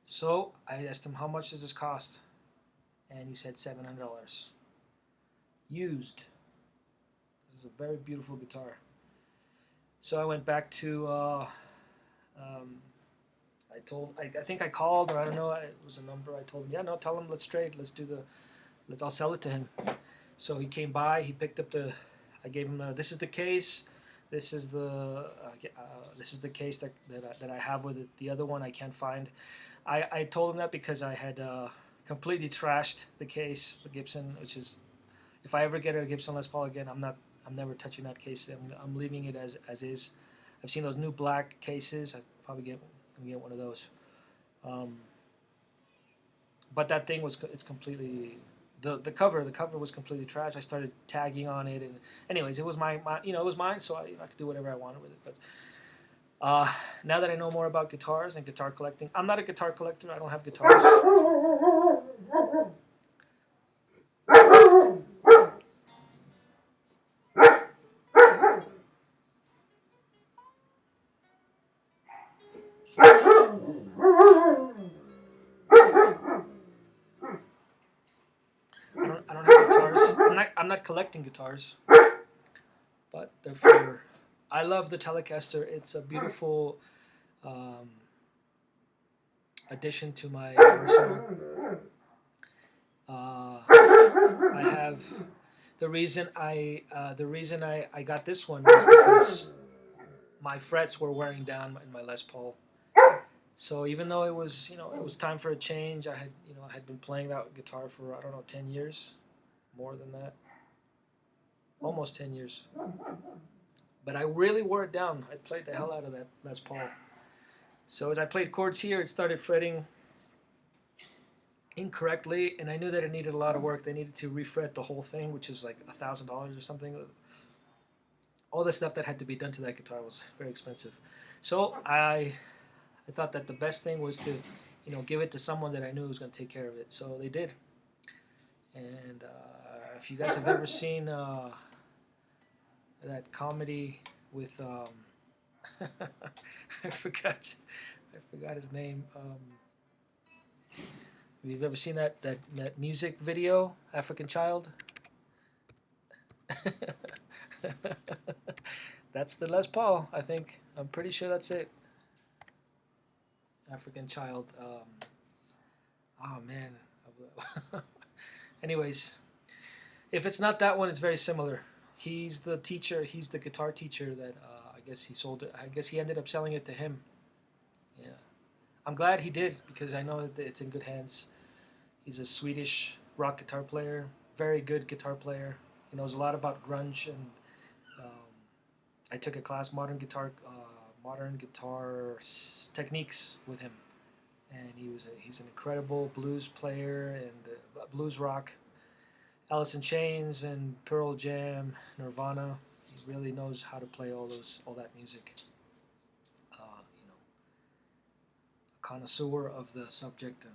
So I asked him, "How much does this cost?" And he said $700. Used. This is a very beautiful guitar. So I went back to, I think I called, or I don't know, it was a number. I told him, "Yeah, no, tell him let's trade. I'll sell it to him." So he came by, he picked up I gave him this is the case, This is the case that I have with it. The other one I can't find. I told him that because I had completely trashed the case, the Gibson, which is, if I ever get a Gibson Les Paul again, I'm never touching that case. I'm leaving it as is. I've seen those new black cases. I probably get one of those. Um, but that thing was it's completely the cover was completely trash. I started tagging on it, and anyways, it was my it was mine, so I could do whatever I wanted with it. But now that I know more about guitars and guitar collecting, I'm not a guitar collector. I don't have guitars. I don't have guitars. I'm not collecting guitars, but they're for. I love the Telecaster. It's a beautiful um, addition to my arsenal. I have the reason I got this one was because my frets were wearing down in my Les Paul. So even though it was time for a change, I had been playing that guitar for, I don't know, 10 years, more than that, almost 10 years. But I really wore it down. I played the hell out of that Les Paul. So as I played chords here, it started fretting incorrectly, and I knew that it needed a lot of work. They needed to refret the whole thing, which is like $1,000 or something. All the stuff that had to be done to that guitar was very expensive. So I thought that the best thing was to, give it to someone that I knew was going to take care of it. So they did. And if you guys have ever seen that comedy with I forgot his name. If you've ever seen that music video, African Child, that's the Les Paul. I think I'm pretty sure that's it. African Child. Oh man. Anyways, if it's not that one, it's very similar. He's the teacher. He's the guitar teacher that I guess he sold it. I guess he ended up selling it to him. Yeah, I'm glad he did because I know that it's in good hands. He's a Swedish rock guitar player, very good guitar player. He knows a lot about grunge, and um, I took a class modern guitar techniques with him, and he's an incredible blues player and blues rock. Alice in Chains and Pearl Jam, Nirvana. He really knows how to play all that music. You know, a connoisseur of the subject. And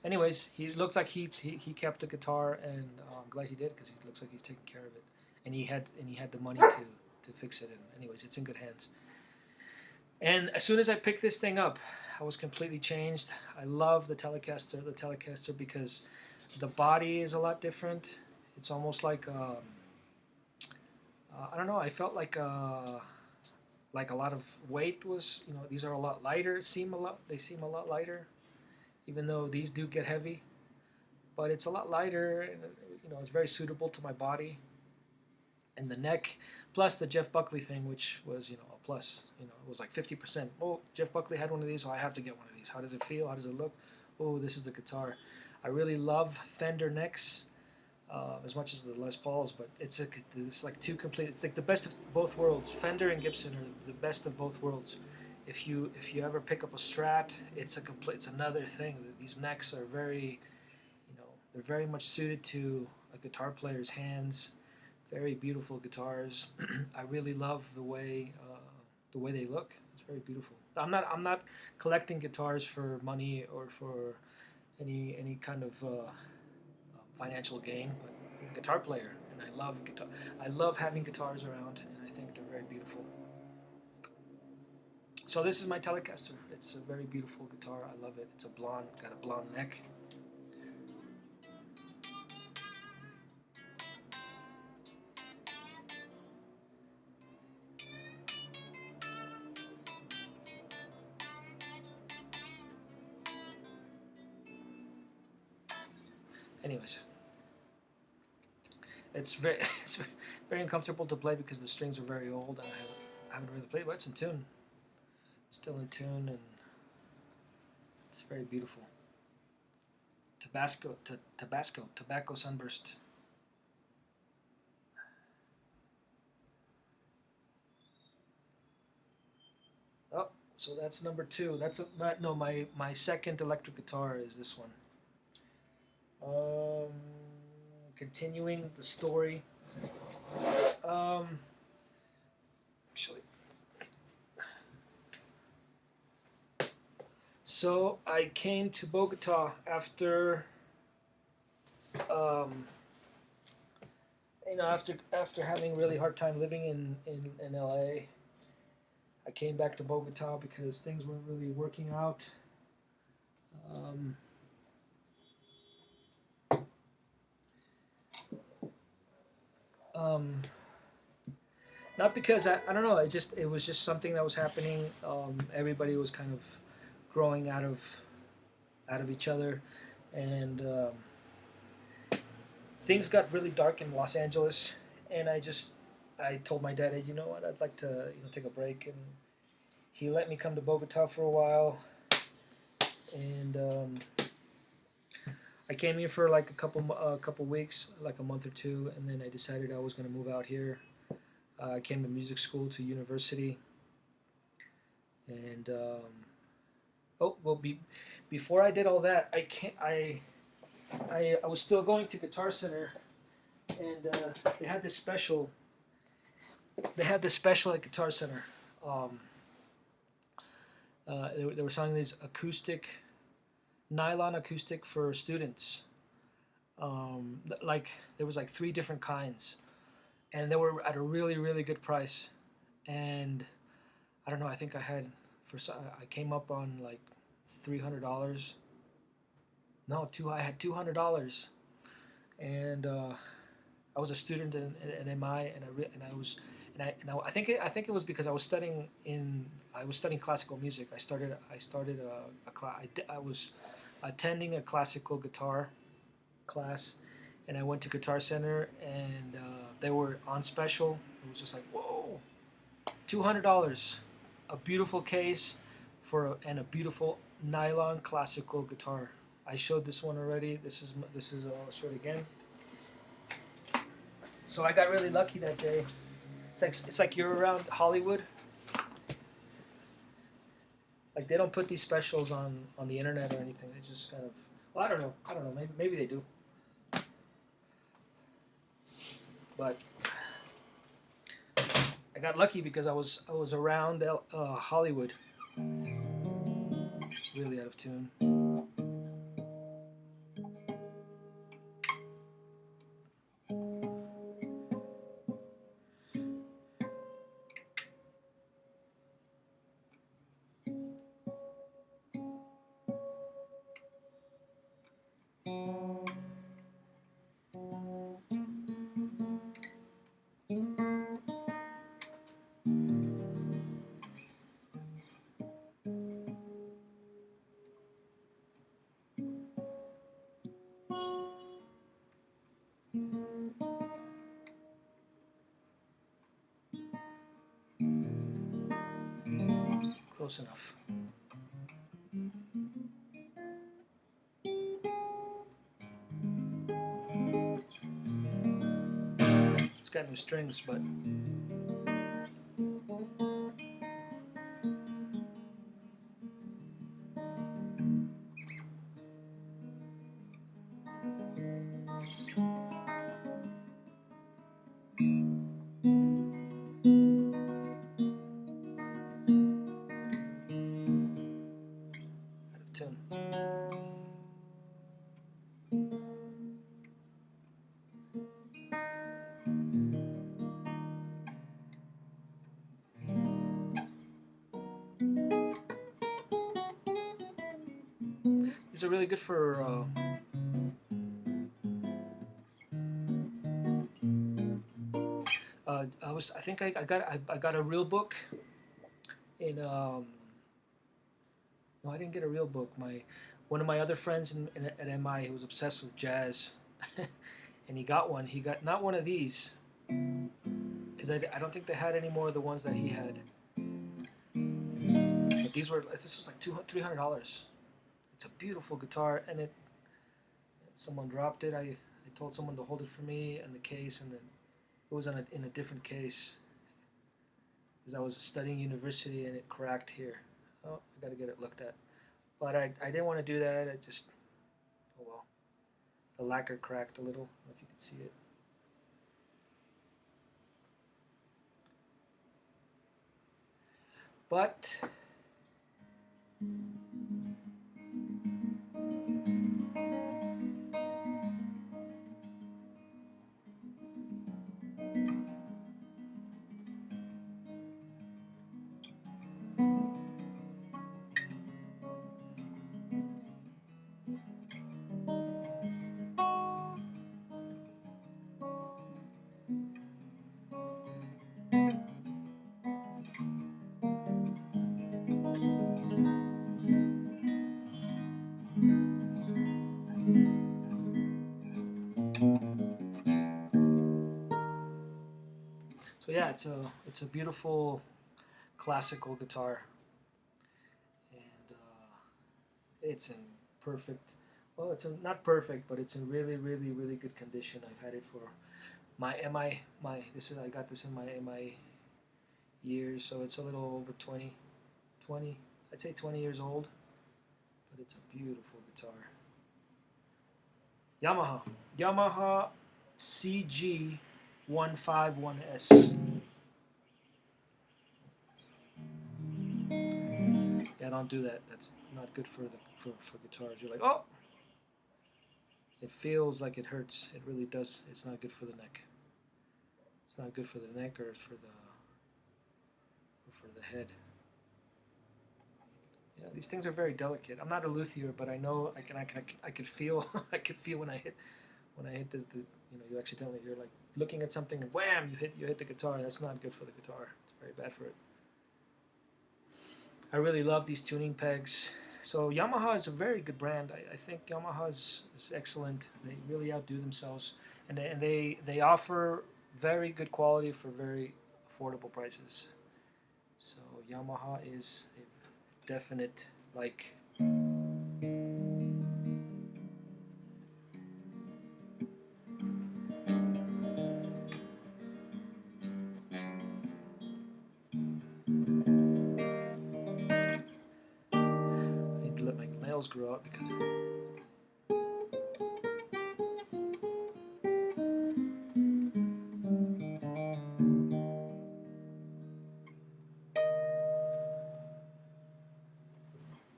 anyways, he looks like he kept the guitar, and I'm glad he did because he looks like he's taking care of it, and he had the money to fix it. And anyways, it's in good hands. And as soon as I picked this thing up, I was completely changed. I love the Telecaster because the body is a lot different. It's almost like I don't know. I felt like a lot of weight was. These are a lot lighter. They seem a lot lighter, even though these do get heavy. But it's a lot lighter, and it's very suitable to my body and the neck. Plus the Jeff Buckley thing, which was a plus. It was like 50%. Oh, Jeff Buckley had one of these, so I have to get one of these. How does it feel? How does it look? Oh, this is the guitar. I really love Fender necks as much as the Les Pauls, but it's like two complete. It's like the best of both worlds. Fender and Gibson are the best of both worlds. If you ever pick up a Strat, it's another thing. These necks are they're very much suited to a guitar player's hands. Very beautiful guitars. I really love the way they look. It's very beautiful. I'm not collecting guitars for money or for any kind of financial gain, but I'm a guitar player, and I love guitar. I love having guitars around, and I think they're very beautiful. So this is my Telecaster. It's a very beautiful guitar. I love it. It's got a blonde neck. Anyways, It's very it's very uncomfortable to play because the strings are very old, and I haven't really played, but it's in tune. It's still in tune, and it's very beautiful. Tobacco Sunburst. Oh, so that's number two. That's no, my second electric guitar is this one. Um, Continuing the story. Um, Actually, so I came to Bogota um, after having a really hard time living in LA. I came back to Bogota because things weren't really working out. Um, um, Not because I don't know. It was just something that was happening. Everybody was kind of growing out of each other, and things got really dark in Los Angeles. And I told my dad, hey, you know what? I'd like to take a break, and he let me come to Bogota for a while, and I came here for like a couple weeks, like a month or two, and then I decided I was going to move out here. I came to music school to university, and oh well, before I did all that, I can't. I was still going to Guitar Center, and they had this special. They had this special at Guitar Center. Um, they were selling these nylon acoustic for students. Like there was like three different kinds, and they were at a really good price. And I don't know. I think I came up on like $300. No, I had $200, and I was a student in MI, and I was I think it was because I was studying classical music. I started I was attending a classical guitar class, and I went to Guitar Center, and they were on special. It was just like, whoa, $200, a beautiful case and a beautiful nylon classical guitar. I showed this one already. I'll show it again. So I got really lucky that day. It's like you're around Hollywood. Like they don't put these specials on the internet or anything. They just kind of, well, I don't know. Maybe they do. But I got lucky because I was around Hollywood. Really out of tune. Close enough. It's got new strings, but out of tune. These are really good for. I think I got a real book in. No, I didn't get a real book. One of my other friends at MI, he was obsessed with jazz, and he got one. He got not one of these, because I don't think they had any more of the ones that he had. But these were, this was like $300. It's a beautiful guitar, and someone dropped it. I told someone to hold it for me and the case, and then it was in a different case because I was studying university and it cracked here. Oh, I got to get it looked at. But I didn't want to do that. I just, oh well. The lacquer cracked a little. I don't know if you can see it. But so yeah, it's a beautiful classical guitar, and it's in perfect. Well, it's in, not perfect, but it's in really, really, really good condition. I've had it for my MI. I got this in my MI years, so it's a little over 20. I'd say 20 years old, but it's a beautiful guitar. Yamaha CG151S. Yeah, don't do that. That's not good for for guitars. You're like, oh, it feels like it hurts. It really does. It's not good for the neck. It's not good for the neck or for the head. Yeah, these things are very delicate. I'm not a luthier, but I know I could feel I could feel when I hit this. You accidentally, you're like looking at something and wham, you hit the guitar. That's not good for the guitar. It's very bad for it. I really love these tuning pegs. So Yamaha is a very good brand. I think Yamaha is excellent. They really outdo themselves, and they offer very good quality for very affordable prices. So Yamaha is a definite like. I need to let my nails grow out because.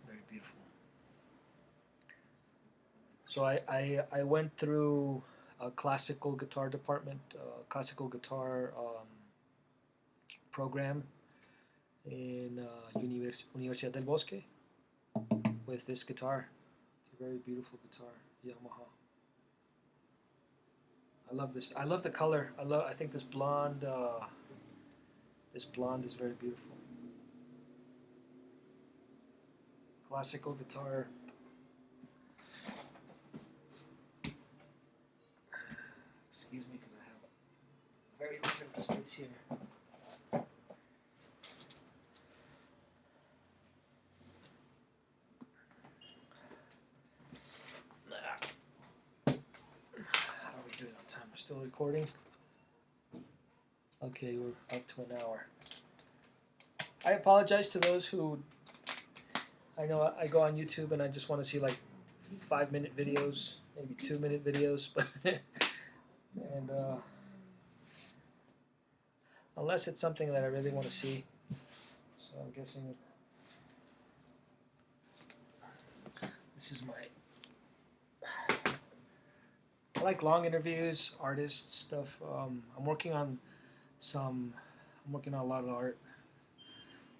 Very beautiful. So I went through a classical guitar department, classical guitar program in Universidad del Bosque with this guitar. It's a very beautiful guitar, Yamaha. I love this. I love the color. I think this blonde. This blonde is very beautiful. Classical guitar. Excuse me, because I have very limited space here. How are we doing on time? We're still recording? Okay, we're up to an hour. I apologize to those who. I know I go on YouTube and I just want to see like 5-minute videos, maybe 2-minute videos, but and unless it's something that I really want to see. So I'm guessing this is my. I like long interviews, artists stuff. I'm working on a lot of art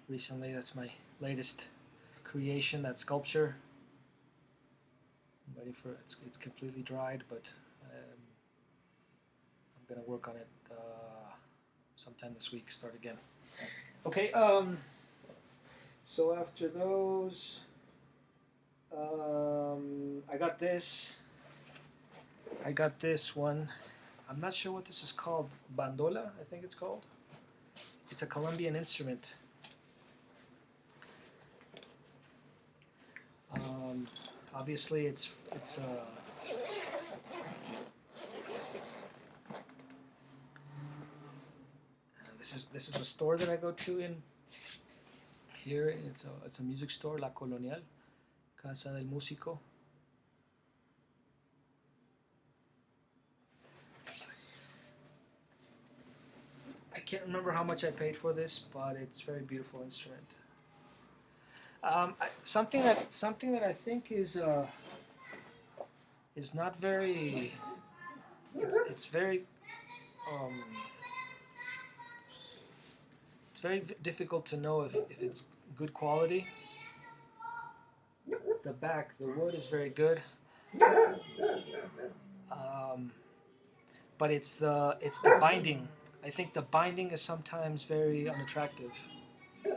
recently. That's my latest creation, that sculpture. I'm ready for it. It's completely dried, but I'm gonna work on it sometime this week. Start again. Okay. So after those, I got this. I got this one. I'm not sure what this is called. Bandola, I think it's called. It's a Colombian instrument. Um, Obviously, this is a store that I go to in here. It's a music store, La Colonial, Casa del Músico. I can't remember how much I paid for this, but it's a very beautiful instrument. Something that I think is not very. It's very um, it's very difficult to know if it's good quality. The wood is very good, um, but it's the binding. I think the binding is sometimes very unattractive,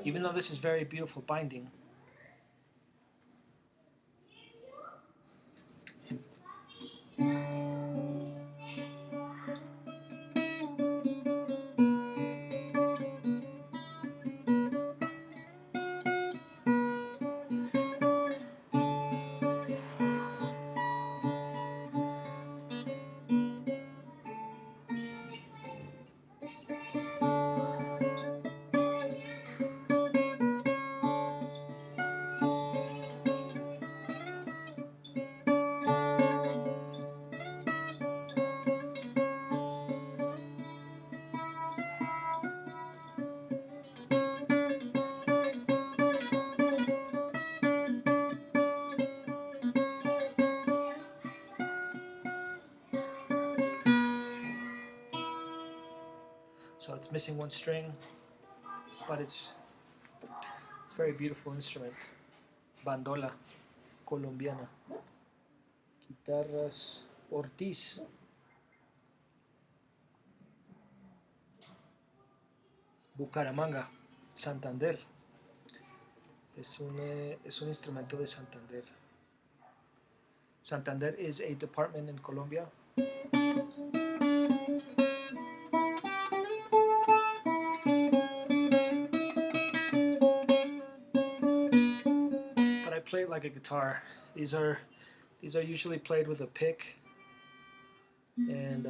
even though this is very beautiful binding. So it's missing one string, but it's a very beautiful instrument. Bandola colombiana. Guitarras Ortiz. Bucaramanga, Santander. Es un instrumento de Santander. Santander is a department in Colombia. But I play it like a guitar. These are usually played with a pick, and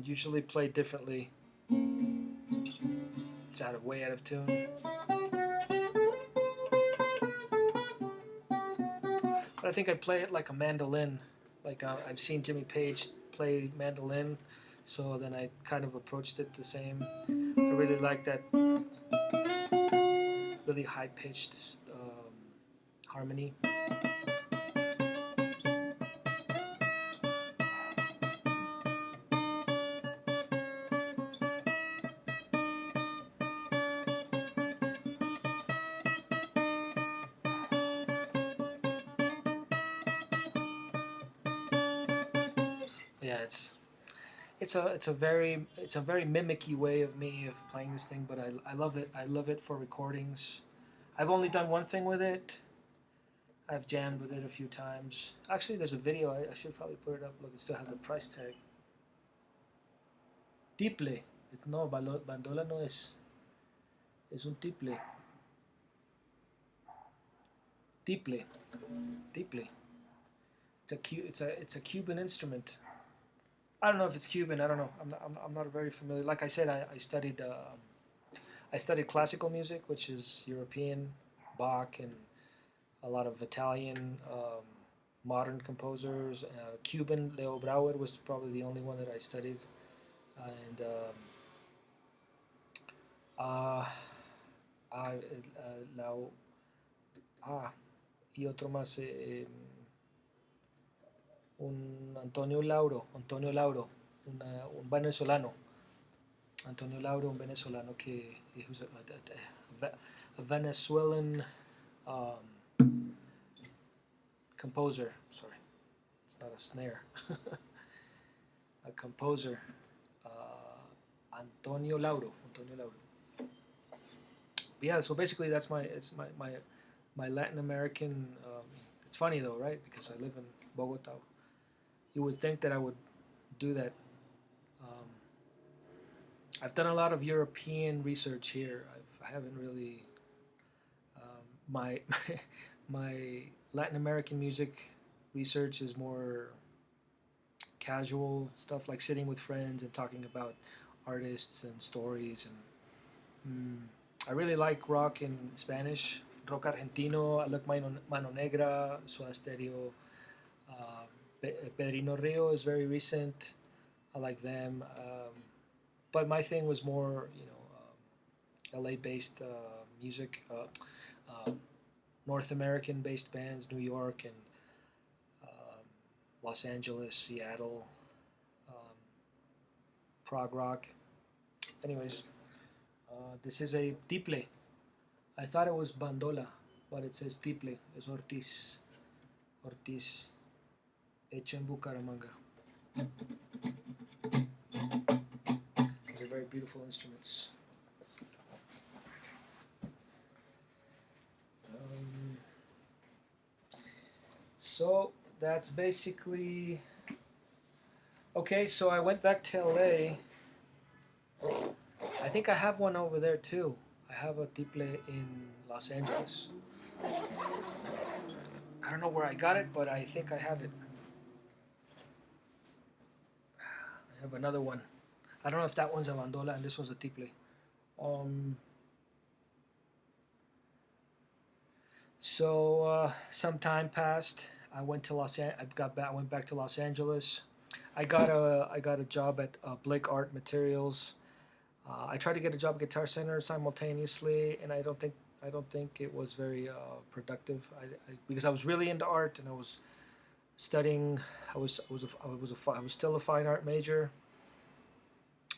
usually played differently. It's way out of tune. But I think I play it like a mandolin. Like I've seen Jimmy Page play mandolin, so then I kind of approached it the same. I really like that really high pitched harmony. Yeah, it's a very mimicky way of me of playing this thing, but I love it. I love it for recordings. I've only done one thing with it. I've jammed with it a few times. Actually, there's a video. I should probably put it up. Look, it still has the price tag. Tiple. No, bandola no es. Es un tiple. Tiple. Tiple. It's a Cuban instrument. I don't know if it's Cuban. I don't know. I'm not very familiar. Like I said, I studied classical music, which is European, Bach, and a lot of Italian modern composers. Cuban, Leo Brauer was probably the only one that I studied, and uh, Lao, y otro más, un Antonio Lauro, un venezolano. Antonio Lauro, un venezolano que who's a Venezuelan composer. Sorry, it's not a snare. A composer, Antonio Lauro. Antonio Lauro. Yeah, so basically that's my Latin American. It's funny though, right? Because I live in Bogota, you would think that I would do that. Um, I've done a lot of European research here. I haven't really my my Latin American music research is more casual stuff, like sitting with friends and talking about artists and stories. And I really like rock in Spanish, rock argentino. I like Mano Negra, Soda Stereo. Pedrino Rio is very recent. I like them. But my thing was more, LA based music, North American based bands, New York and um, Los Angeles, Seattle, um, prog rock. Anyways, this is a tiple. I thought it was bandola, but it says tiple. It's Ortiz. Ortiz, hecho en Bucaramanga. These are very beautiful instruments. Um, so that's basically okay. So I went back to LA. I think I have one over there too. I have a tiple in Los Angeles. I don't know where I got it, but I think I have it. I have another one. I don't know if that one's a bandola and this one's a tiple. Um, some time passed. I went to I went back to Los Angeles. I got a job at Blake Art Materials. I tried to get a job at Guitar Center simultaneously, and I don't think it was very productive. Because I was really into art and I was studying. I was still a fine art major,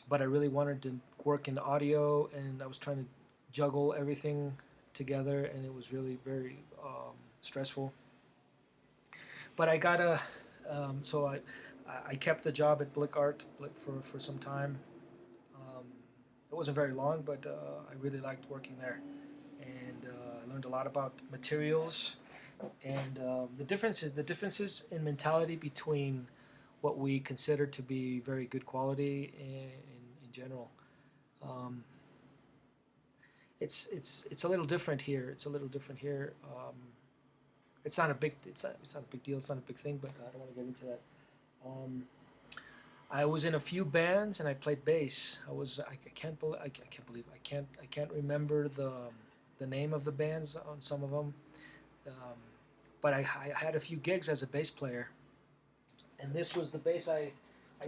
but I really wanted to work in audio, and I was trying to juggle everything together, and it was really very stressful. But I got a so I kept the job at Blick Art for some time. Um, it wasn't very long, but I really liked working there, and I learned a lot about materials and the differences in mentality between what we consider to be very good quality in general. Um, it's a little different here. It's a little different here. It's not a big deal. It's not a big thing, but I don't want to get into that. Um, I was in a few bands and I played bass. I can't remember the name of the bands on some of them. Um, but I had a few gigs as a bass player, and this was the bass I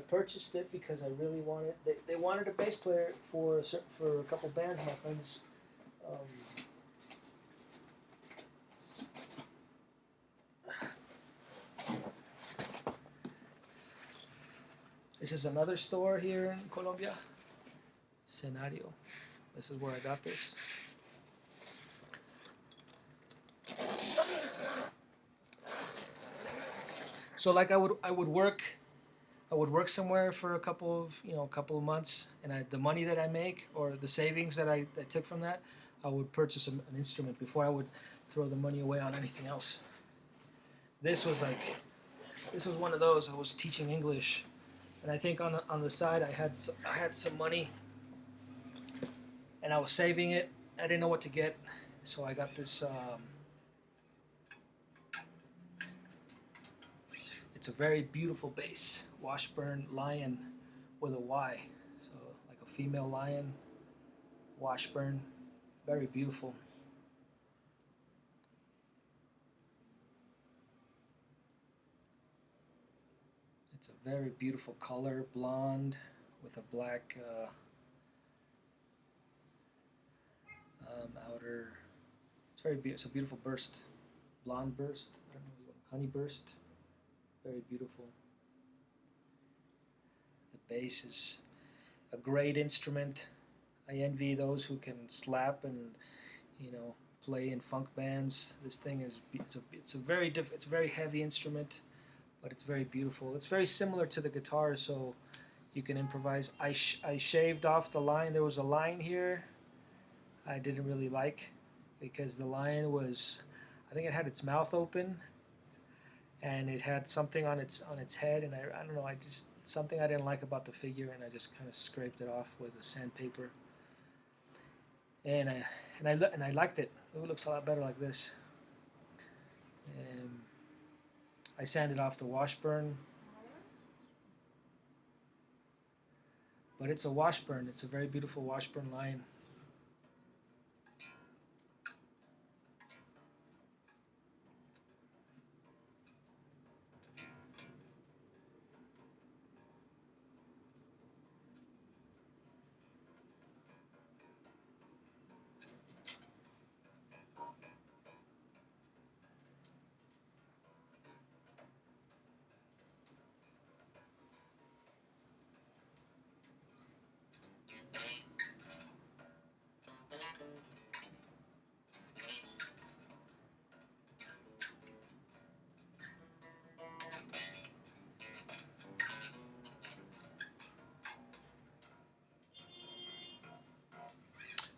purchased it because I really wanted. They wanted a bass player for a couple bands. My friends. Um, this is another store here in Colombia. Scenario. This is where I got this. So like I would work somewhere for a couple of a couple of months, and the money that I make or the savings that I took from that, I would purchase an instrument before I would throw the money away on anything else. This was like this was one of those. I was teaching English, and I think on the side I had some money, and I was saving it. I didn't know what to get, so I got this. It's a very beautiful bass, Washburn Lion with a Y, so like a female lion, Washburn, very beautiful. It's a very beautiful color, blonde with a black outer. It's a beautiful burst, blonde burst. I don't know, honey burst. Very beautiful. The bass is a great instrument. I envy those who can slap and you know play in funk bands. This thing is it's a very heavy instrument, but it's very beautiful. It's very similar to the guitar, so you can improvise. I shaved off the line. There was a line here I didn't really like because the line was, I think it had its mouth open, and it had something on its head, and I don't know, I just something I didn't like about the figure, and I just kind of scraped it off with a sandpaper, and I liked it. It looks a lot better like this. And I sanded off the Washburn, but it's a Washburn. It's a very beautiful Washburn line.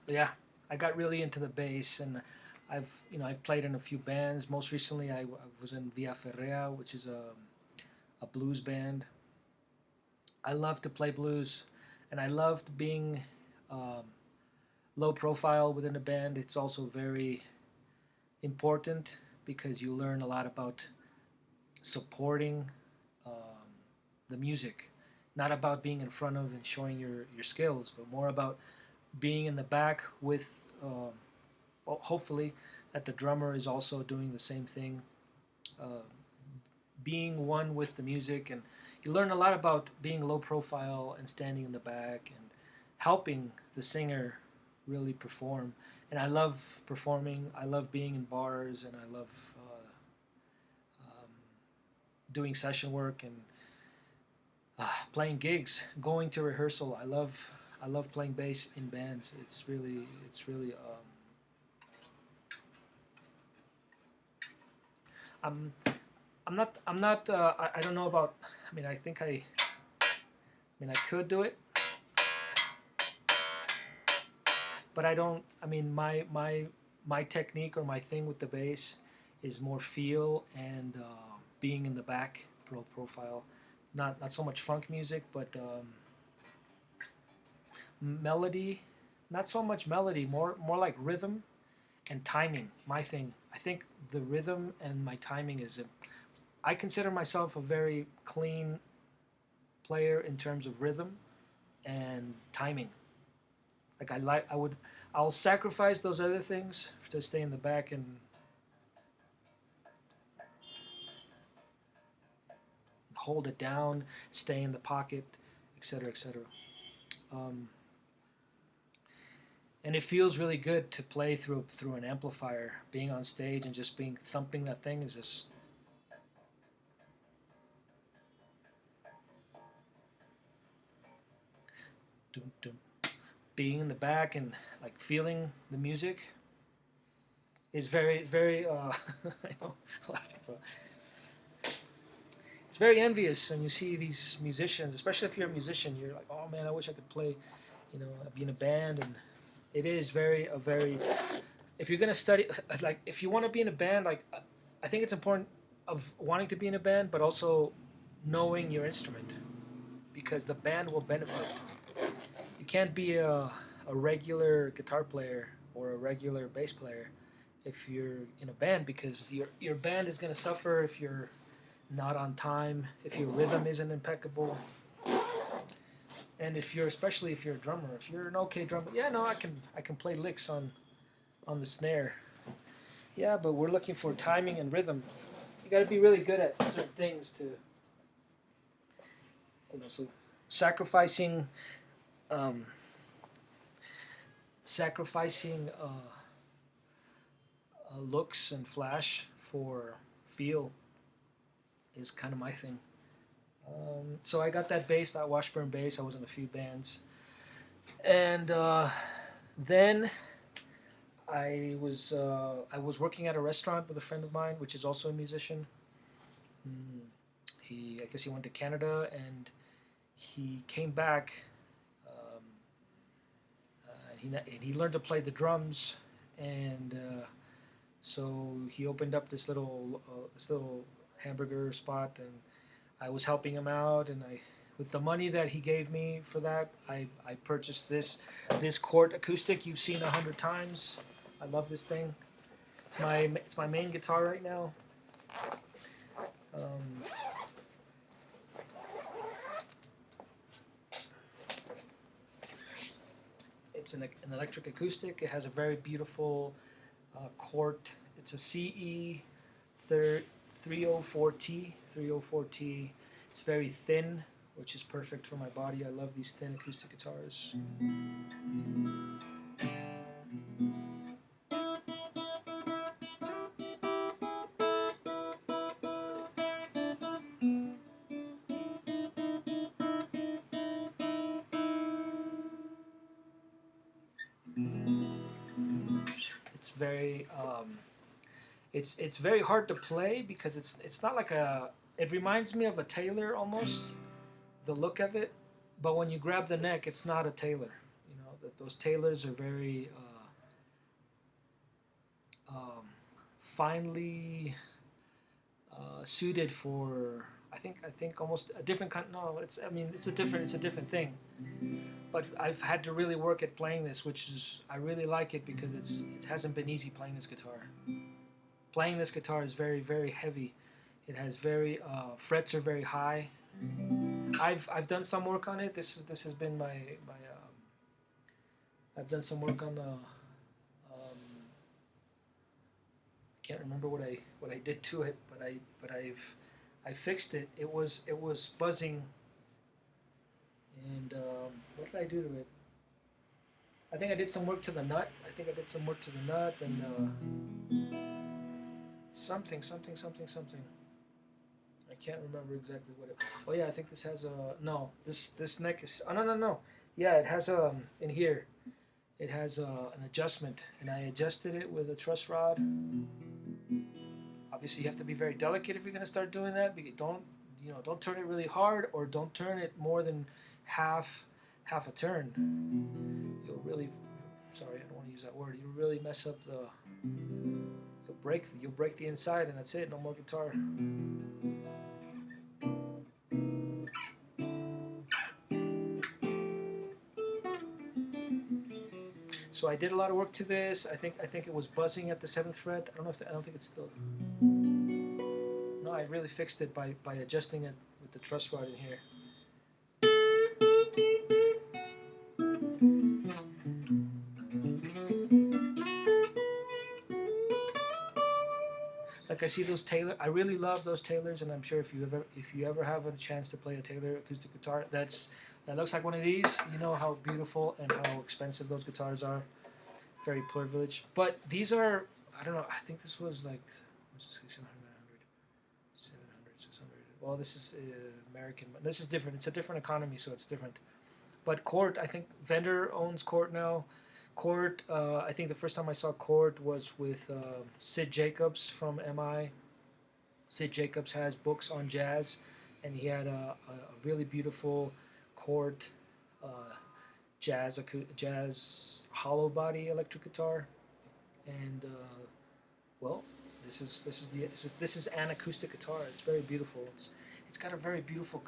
But yeah, I got really into the bass, and I've played in a few bands. Most recently, I was in Via Ferrea, which is a blues band. I love to play blues, and I loved being um, low profile within a band. It's also very important because you learn a lot about supporting um, the music, not about being in front of and showing your skills, but more about being in the back with, well, hopefully, that the drummer is also doing the same thing, uh, being one with the music, and you learn a lot about being low profile and standing in the back and helping the singer really perform. And I love performing. I love being in bars, and I love um, doing session work and playing gigs, going to rehearsal. I love playing bass in bands. I'm I'm not I don't know about. I mean, I mean, I could do it, but I don't. I mean, my technique or my thing with the bass is more feel and being in the back profile. Not so much funk music, but melody. Not so much melody, more like rhythm and timing. My thing. I think the rhythm and my timing is. I consider myself a very clean player in terms of rhythm and timing. Like I'll sacrifice those other things to stay in the back and hold it down, stay in the pocket, etc., etc. Um, and it feels really good to play through an amplifier. Being on stage and just being thumping that thing is just doom, doom. Being in the back and like feeling the music is very. I know a lot of people. It's very envious when you see these musicians, especially if you're a musician. You're like, oh man, I wish I could play, be in a band. And it is very. If you're gonna study, like, if you want to be in a band, like, I think it's important of wanting to be in a band, but also knowing your instrument because the band will benefit. You can't be a regular guitar player or a regular bass player if you're in a band because your band is gonna suffer if you're not on time, if your rhythm isn't impeccable, and especially if you're a drummer, if you're an okay drummer, yeah, no, I can play licks on the snare, yeah, but we're looking for timing and rhythm. You got to be really good at certain things to, so sacrificing, um, sacrificing looks and flash for feel is kind of my thing. So I got that bass, that Washburn bass. I was in a few bands, and then I was working at a restaurant with a friend of mine, which is also a musician. Mm, I guess he went to Canada, and he came back. Um, and he learned to play the drums, and so he opened up this little hamburger spot, and I was helping him out, and I with the money that he gave me for that, I purchased this Cort acoustic you've seen 100 times. I love this thing. It's my main guitar right now. Um, it's an electric acoustic. It has a very beautiful Cort. It's a CE 304T. 304T. It's very thin, which is perfect for my body. I love these thin acoustic guitars. It's very it's very hard to play because it's not like a. It reminds me of a Taylor almost, the look of it, but when you grab the neck, it's not a Taylor. You know that those Taylors are very finely suited for. I think almost a different kind. No, it's I mean it's a different thing. But I've had to really work at playing this, which is I really like it because it hasn't been easy playing this guitar. Playing this guitar is very heavy. It has very frets are very high. I've done some work on it. This has been my I've done some work on the can't remember what I did to it, but I fixed it. It was buzzing, and what did I do to it? I think I did some work to the nut. I think I did some work to the nut and something. I can't remember exactly what it. Oh yeah, I think this has a no. This neck is. Oh no. Yeah, it has in here. It has an adjustment, and I adjusted it with a truss rod. Obviously, you have to be very delicate if you're gonna start doing that. Because don't turn it really hard, or don't turn it more than half a turn. You'll really. Sorry, I don't want to use that word. You'll really mess up the. You'll break the inside, and that's it. No more guitar. So I did a lot of work to this. I think it was buzzing at the 7th fret. I don't think it's still. No, I really fixed it by adjusting it with the truss rod in here. Like I see those Taylor, I really love those Taylors, and I'm sure if you ever have a chance to play a Taylor acoustic guitar, that looks like one of these. You know how beautiful and how expensive those guitars are. Very privileged, but these are I don't know. I think this was like 600, 700, 600. Well, this is American, but this is different. It's a different economy, so it's different. But Cort, I think Fender owns Cort now. Cort, I think the first time I saw Cort was with Sid Jacobs from MI. Sid Jacobs has books on jazz, and he had a really beautiful Cort uh, jazz hollow body electric guitar, and well, this is an acoustic guitar. It's very beautiful. It's got a very beautiful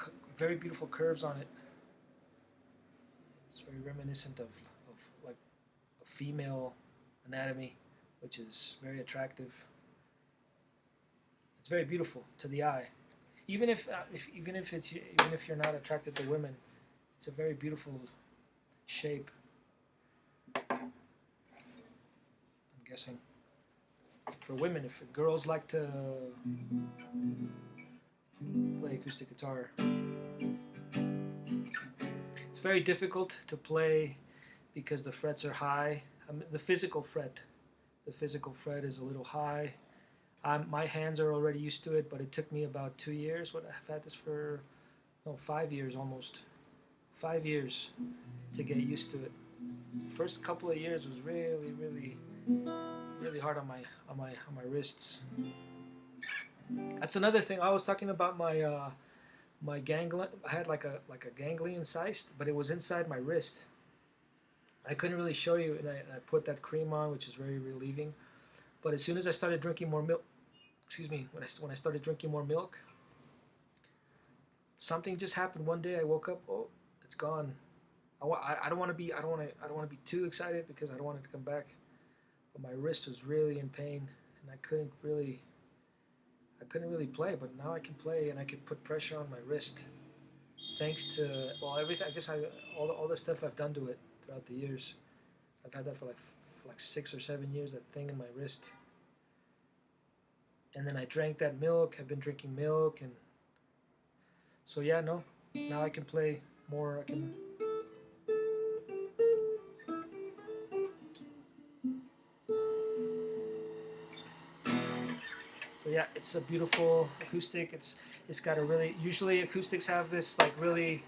curves on it. It's very reminiscent of like a female anatomy, which is very attractive. It's very beautiful to the eye. Even if you're not attracted to women, it's a very beautiful shape. I'm guessing for women, if girls like to play acoustic guitar, it's very difficult to play because the frets are high. The physical fret is a little high. My hands are already used to it, but it took me about 2 years. I've had this for 5 years almost. 5 years to get used to it. The first couple of years was really hard on my wrists. That's another thing. I was talking about my ganglion. I had like a ganglion cyst, but it was inside my wrist. I couldn't really show you, and I put that cream on, which is very relieving. But as soon as I started drinking more milk, excuse me, when I started drinking more milk, something just happened one day. I woke up, oh, it's gone. I don't want to be I don't want to be too excited because I don't want it to come back. But my wrist was really in pain, and I couldn't really play. But now I can play, and I can put pressure on my wrist thanks to well everything. I guess all the stuff I've done to it throughout the years. I've had that for like 6 or 7 years. That thing in my wrist, and then I drank that milk. I've been drinking milk, and so yeah, no, now I can play more. I can. So yeah, it's a beautiful acoustic. It's got a really usually acoustics have this like really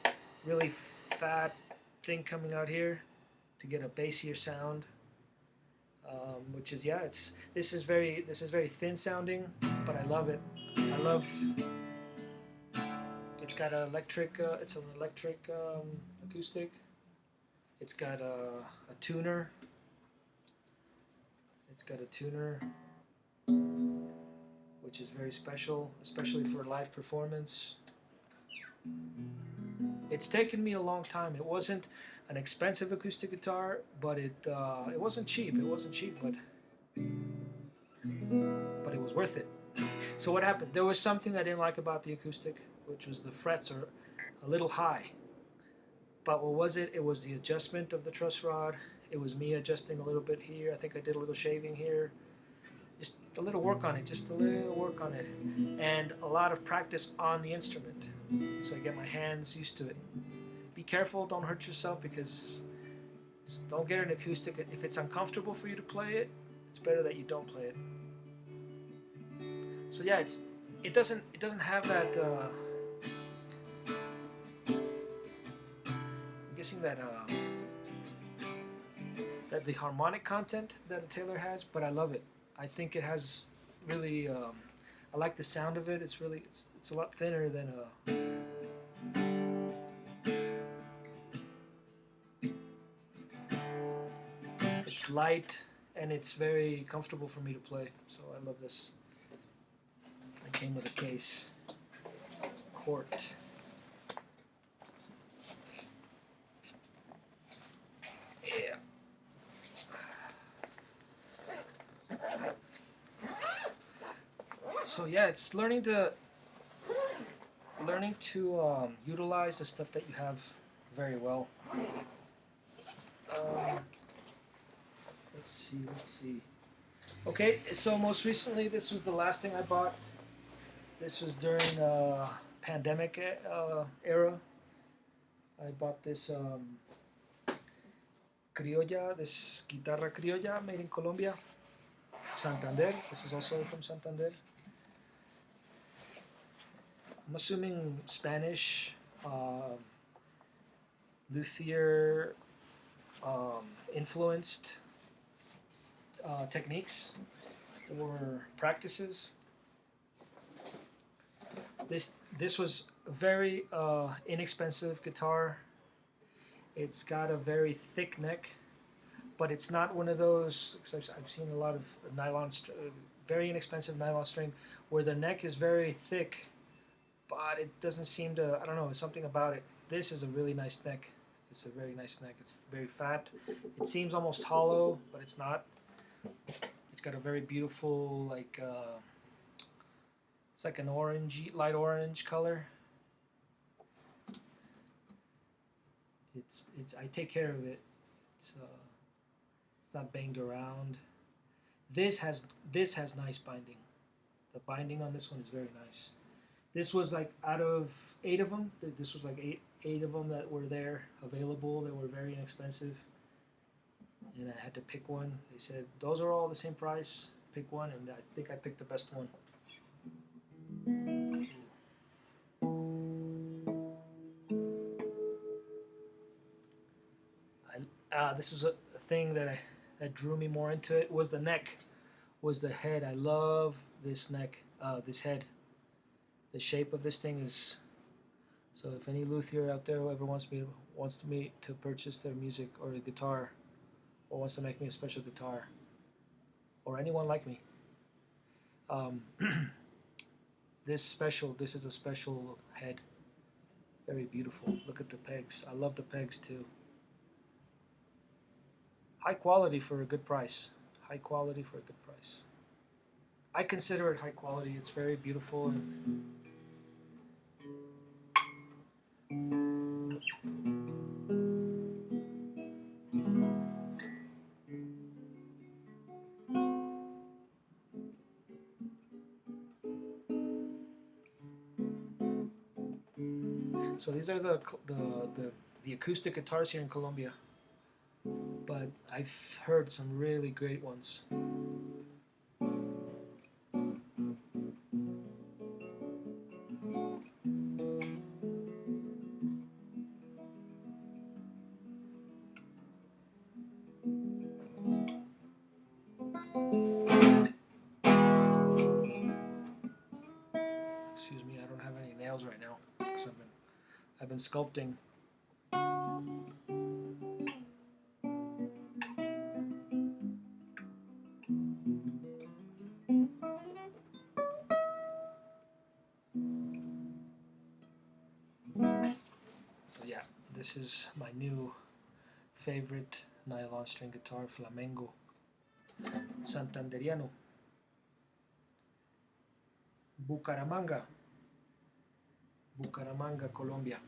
fat thing coming out here to get a bassier sound. Which is yeah, it's this is very thin sounding, but I love it. I love it's got an electric it's an electric acoustic. It's got a tuner. It's got a tuner which is very special, especially for live performance. It's taken me a long time. It wasn't an expensive acoustic guitar, but it wasn't cheap. It wasn't cheap, but it was worth it. So what happened? There was something I didn't like about the acoustic, which was the frets are a little high. But what was it? It was the adjustment of the truss rod. It was me adjusting a little bit here. I think I did a little shaving here. Just a little work on it, just a little work on it. And a lot of practice on the instrument. So I get my hands used to it. Be careful, don't hurt yourself because don't get an acoustic. If it's uncomfortable for you to play it, it's better that you don't play it. So yeah, it doesn't have that I'm guessing that that the harmonic content that a Taylor has, but I love it. I think it has really I like the sound of it. It's really it's a lot thinner than a it's light and it's very comfortable for me to play. So I love this. It came with a case. Quart. Yeah. So yeah, it's learning to utilize the stuff that you have very well. Let's see. Okay, so most recently, this was the last thing I bought. This was during pandemic era. I bought this criolla, this guitarra criolla made in Colombia, Santander. This is also from Santander. I'm assuming Spanish, luthier influenced techniques or practices. This was a very inexpensive guitar. It's got a very thick neck, but it's not one of those. I've seen a lot of nylon, very inexpensive nylon string, where the neck is very thick, but it doesn't seem to. I don't know. Something about it. This is a really nice neck. It's a very nice neck. It's very fat. It seems almost hollow, but it's not. It's got a very beautiful, like it's like an orange, light orange color. It's I take care of it. It's not banged around. This has nice binding. The binding on this one is very nice. This was like out of 8 of them. This was like eight of them that were there available. They were very inexpensive, and I had to pick one. They said those are all the same price. Pick one, and I think I picked the best one. This is a thing that drew me more into it. Was the neck, was the head. I love this neck, this head. The shape of this thing is. So if any luthier out there who ever wants me to purchase their music or a guitar, or wants to make me a special guitar, or anyone like me, Um, this is a special head. Very beautiful. Look at the pegs. I love the pegs too. High quality for a good price. High quality for a good price. I consider it high quality. It's very beautiful. And so these are the acoustic guitars here in Colombia. But I've heard some really great ones. Excuse me, I don't have any nails right now because I've been sculpting. So yeah, this is my new favorite nylon string guitar, Flamengo Santanderiano, Bucaramanga, Bucaramanga, Colombia.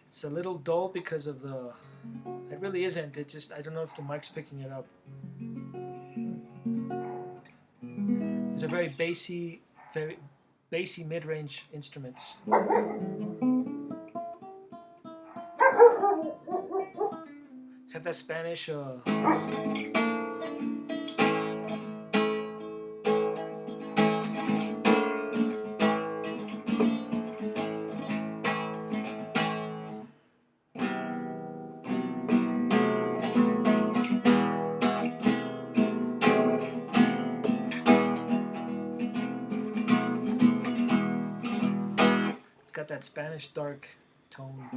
It's a little dull because of the. It really isn't. It just I don't know if the mic's picking it up. These are very bassy mid-range instruments. Except that Spanish. It's got that Spanish dark tone.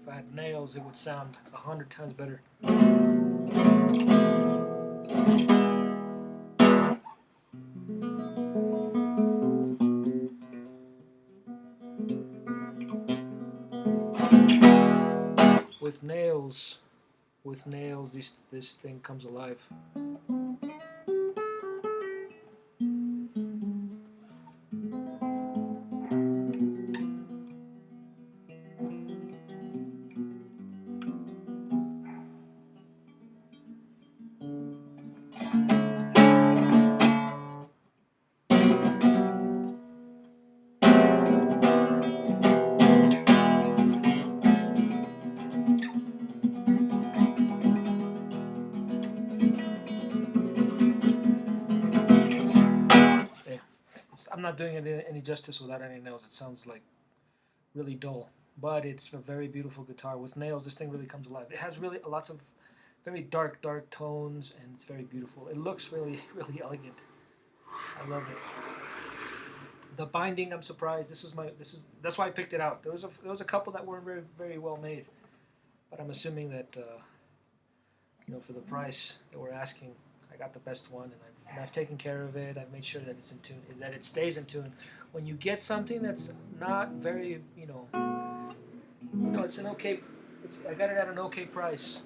If I had nails, it would sound 100 times better. With nails, this thing comes alive. I'm not doing it any justice without any nails. It sounds like really dull, but it's a very beautiful guitar. With nails, this thing really comes alive. It has really lots of very dark tones, and it's very beautiful. It looks really, really elegant. I love it. The binding, I'm surprised. That's why I picked it out. There was a couple that weren't very, very well made, but I'm assuming that for the price that we're asking, I got the best one, and I've taken care of it. I've made sure that it's in tune, that it stays in tune. When you get something that's not very, it's an okay. I got it at an okay price.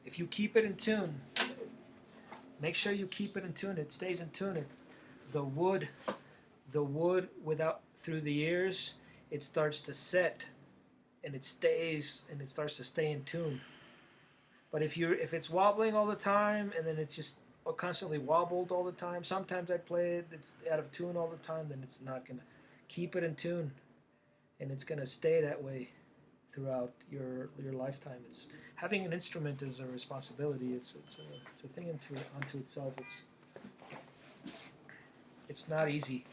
If you keep it in tune, make sure you keep it in tune. It stays in tune. The wood without through the years, it starts to set, and it starts to stay in tune. But if it's wobbling all the time, and then it's just constantly wobbled all the time, sometimes I play it, it's out of tune all the time, then it's not gonna keep it in tune, and it's gonna stay that way throughout your lifetime. It's having an instrument is a responsibility. It's a thing unto itself. It's not easy.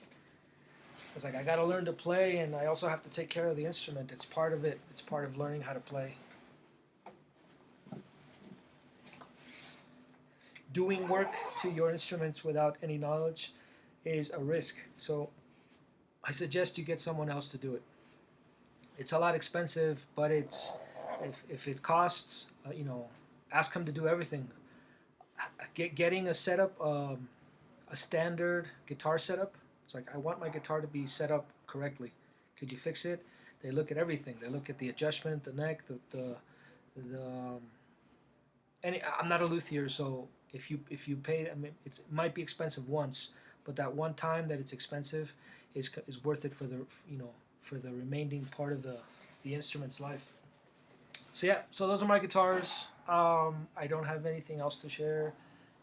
It's like I got to learn to play, and I also have to take care of the instrument. It's part of it. It's part of learning how to play. Doing work to your instruments without any knowledge is a risk. So I suggest you get someone else to do it. It's a lot expensive, but if it costs, ask him to do everything. Getting a setup, a standard guitar setup. It's like I want my guitar to be set up correctly. Could you fix it? They look at everything. They look at the adjustment, the neck, the any. I'm not a luthier, so if you pay, I mean, it might be expensive once, but that one time that it's expensive is worth it for the for the remaining part of the instrument's life. So yeah, so those are my guitars. I don't have anything else to share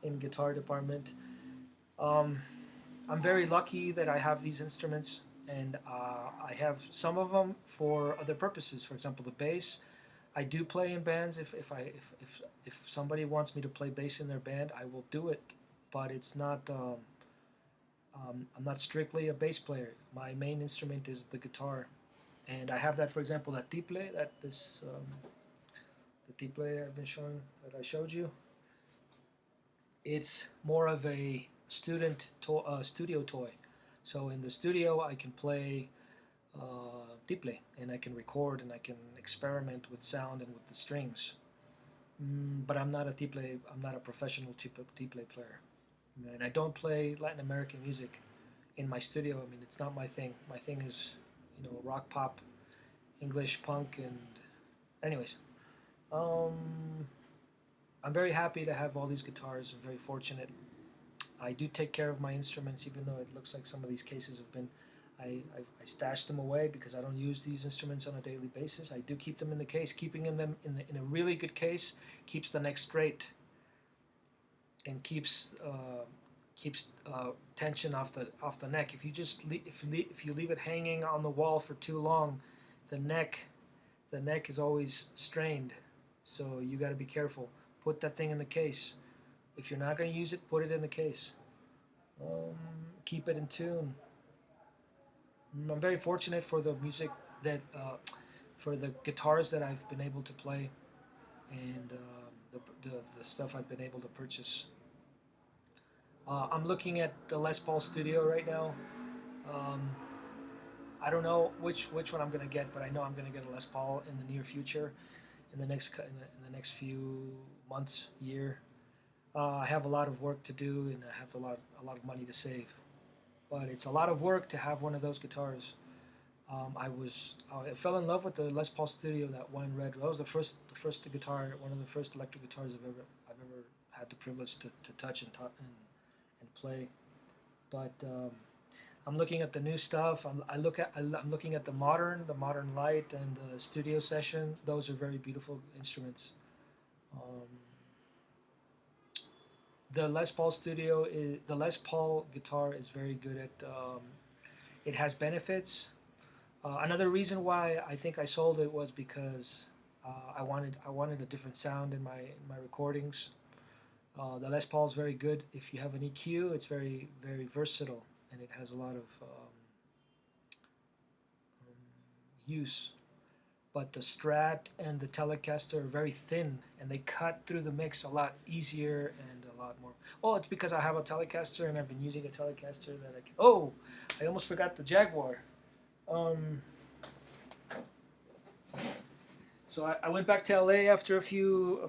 in guitar department. Um, I'm very lucky that I have these instruments, and I have some of them for other purposes. For example, the bass. I do play in bands. If somebody wants me to play bass in their band, I will do it. But it's not. I'm not strictly a bass player. My main instrument is the guitar, and I have that. For example, that tiple, that this the tiple I've been showing that I showed you. It's more of a studio toy. So in the studio, I can play tiple, and I can record, and I can experiment with sound and with the strings. But I'm not a tiple. I'm not a professional tiple player, and I don't play Latin American music in my studio. I mean, it's not my thing. My thing is, rock, pop, English, punk, and anyways. Um, I'm very happy to have all these guitars. I'm very fortunate. I do take care of my instruments, even though it looks like some of these cases have been. I stashed them away because I don't use these instruments on a daily basis. I do keep them in the case. Keeping them in a really good case keeps the neck straight and keeps tension off the neck. If you just if you leave it hanging on the wall for too long, the neck is always strained. So you got to be careful. Put that thing in the case. If you're not going to use it, put it in the case. Keep it in tune. I'm very fortunate for the music that, for the guitars that I've been able to play, and the stuff I've been able to purchase. I'm looking at the Les Paul Studio right now. Um, I don't know which one I'm going to get, but I know I'm going to get a Les Paul in the near future, in the next few months, year. I have a lot of work to do, and I have a lot of money to save. But it's a lot of work to have one of those guitars. I fell in love with the Les Paul Studio, that one in red. That was the first guitar, one of the first electric guitars I've ever had the privilege to touch and play. But I'm looking at the new stuff. I'm looking at the modern light and the studio session. Those are very beautiful instruments. Um, the Les Paul guitar is very good at. It has benefits. Another reason why I think I sold it was because I wanted a different sound in my recordings. The Les Paul is very good. If you have an EQ, it's very very versatile, and it has a lot of use. But the Strat and the Telecaster are very thin, and they cut through the mix a lot easier and a lot more. Well, it's because I have a Telecaster, and I've been using a Telecaster that I can. Oh, I almost forgot the Jaguar. Um, so I went back to LA after a few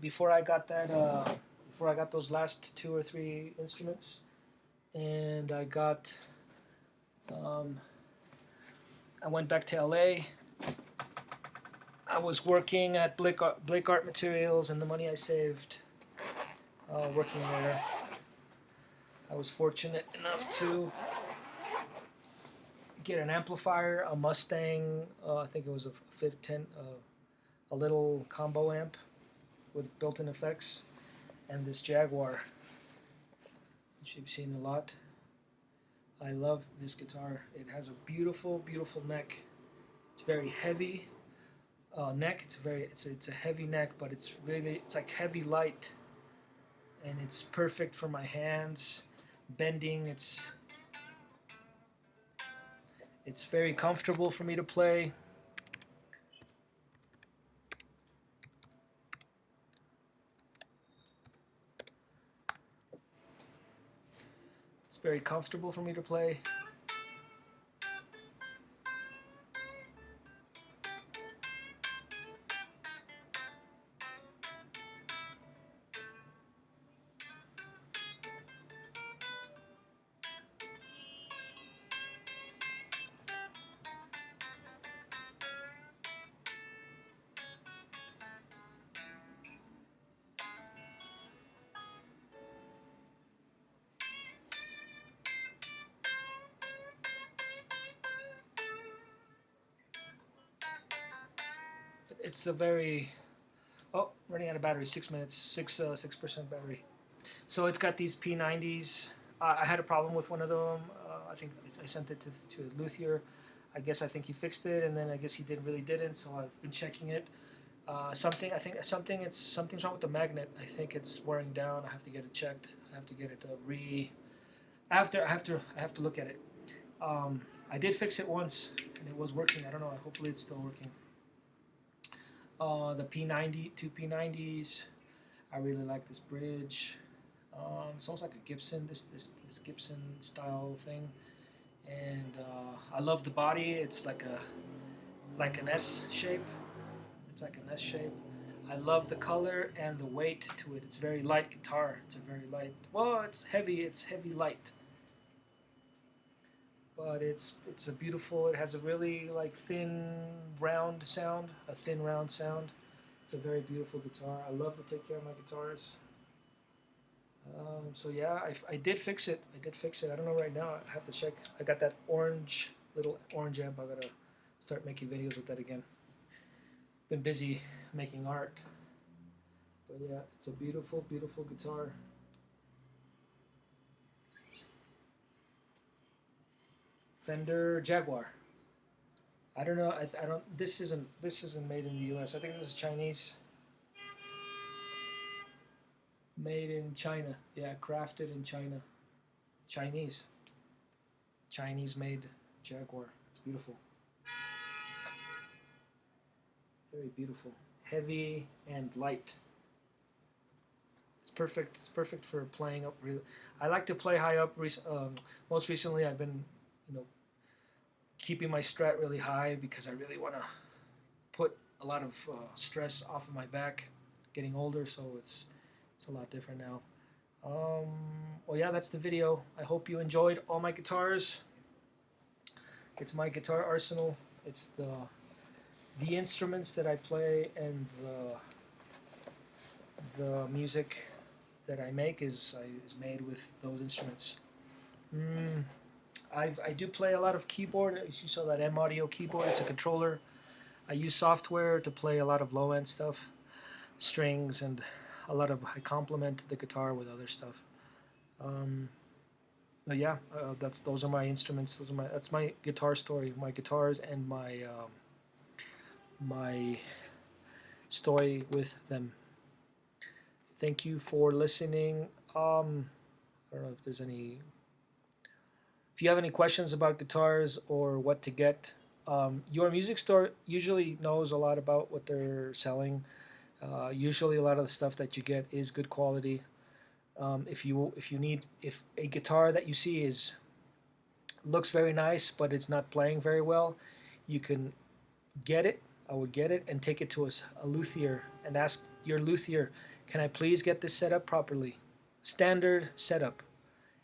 before I got before I got those last two or three instruments, and um, I went back to LA. I was working at Blake Art Materials, and the money I saved working there, I was fortunate enough to get an amplifier, a Mustang. I think it was a 510, a little combo amp with built-in effects, and this Jaguar, which you've seen a lot. I love this guitar. It has a beautiful, beautiful neck. It's very heavy. Neck. It's a heavy neck, but it's like heavy light, and it's perfect for my hands. Bending. It's very comfortable for me to play. It's very comfortable for me to play. It's a very, oh, running out of battery, 6 minutes, 6% battery. So it's got these P90s. I had a problem with one of them. I think I sent it to a luthier. I think he fixed it, and then I guess he didn't. So I've been checking it. Something's wrong with the magnet. I think it's wearing down. I have to get it checked. I have to get it I have to look at it. I did fix it once, and it was working. I don't know. Hopefully, it's still working. The two P90s. I really like this bridge. It's almost like a Gibson, this Gibson style thing, and I love the body. It's like an S shape. It's like an S shape. I love the color and the weight to it. It's very light guitar. It's a very light. Well, it's heavy. It's heavy light, but it's a beautiful. It has a really like thin round sound. A thin round sound. It's a very beautiful guitar. I love to take care of my guitars. So yeah, I did fix it. I don't know right now. I have to check. I got that little orange amp. I gotta start making videos with that again. Been busy making art. But yeah, it's a beautiful, beautiful guitar. Fender Jaguar. I don't know. I don't. This isn't made in the U.S. I think this is Chinese. Made in China. Yeah, crafted in China. Chinese. Chinese made Jaguar. It's beautiful. Very beautiful. Heavy and light. It's perfect. It's perfect for playing up. Really, I like to play high up. Most recently, I've been, keeping my strat really high because I really want to put a lot of stress off of my back. Getting older, so it's a lot different now. Well, yeah, that's the video. I hope you enjoyed all my guitars. It's my guitar arsenal. It's the instruments that I play, and the music that I make is made with those instruments. I do play a lot of keyboard. You saw that M Audio keyboard. It's a controller. I use software to play a lot of low end stuff, strings, and I complement the guitar with other stuff. But yeah, those are my instruments. That's my guitar story. My guitars and my story with them. Thank you for listening. I don't know if there's any. If you have any questions about guitars or what to get, your music store usually knows a lot about what they're selling. Usually, a lot of the stuff that you get is good quality. If a guitar that you see looks very nice, but it's not playing very well, you can get it. I would get it and take it to a luthier and ask your luthier, "Can I please get this set up properly?" Standard setup.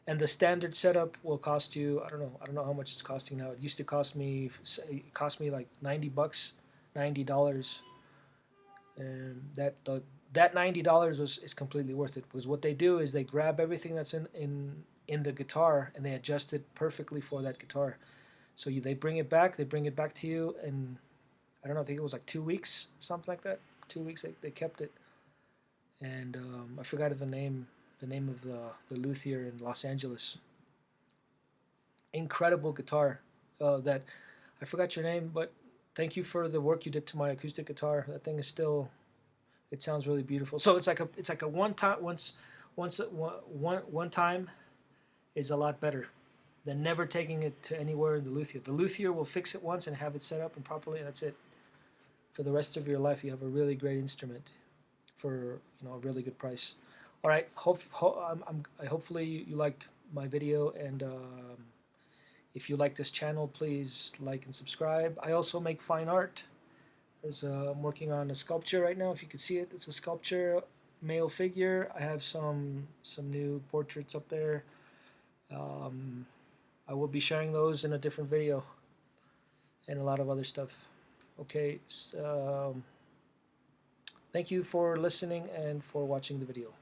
And the standard setup will cost you, I don't know how much it's costing now. It used to cost me like $90, $90, and that $90 is completely worth it, because what they do is they grab everything that's in the guitar and they adjust it perfectly for that guitar. So they bring it back to you, and I don't know, I think it was like 2 weeks, something like that. 2 weeks they kept it, and I forgot the name of the luthier in Los Angeles. Incredible guitar. That I forgot your name, but thank you for the work you did to my acoustic guitar. That thing is still. It sounds really beautiful. So it's like a one time is a lot better than never taking it to anywhere in the luthier. The luthier will fix it once and have it set up and properly, and that's it. For the rest of your life, you have a really great instrument for a really good price. All right. Hopefully you liked my video, and if you like this channel, please like and subscribe. I also make fine art. I'm working on a sculpture right now. If you can see it, it's a sculpture, male figure. I have some new portraits up there. I will be sharing those in a different video, and a lot of other stuff. Okay. Thank you for listening and for watching the video.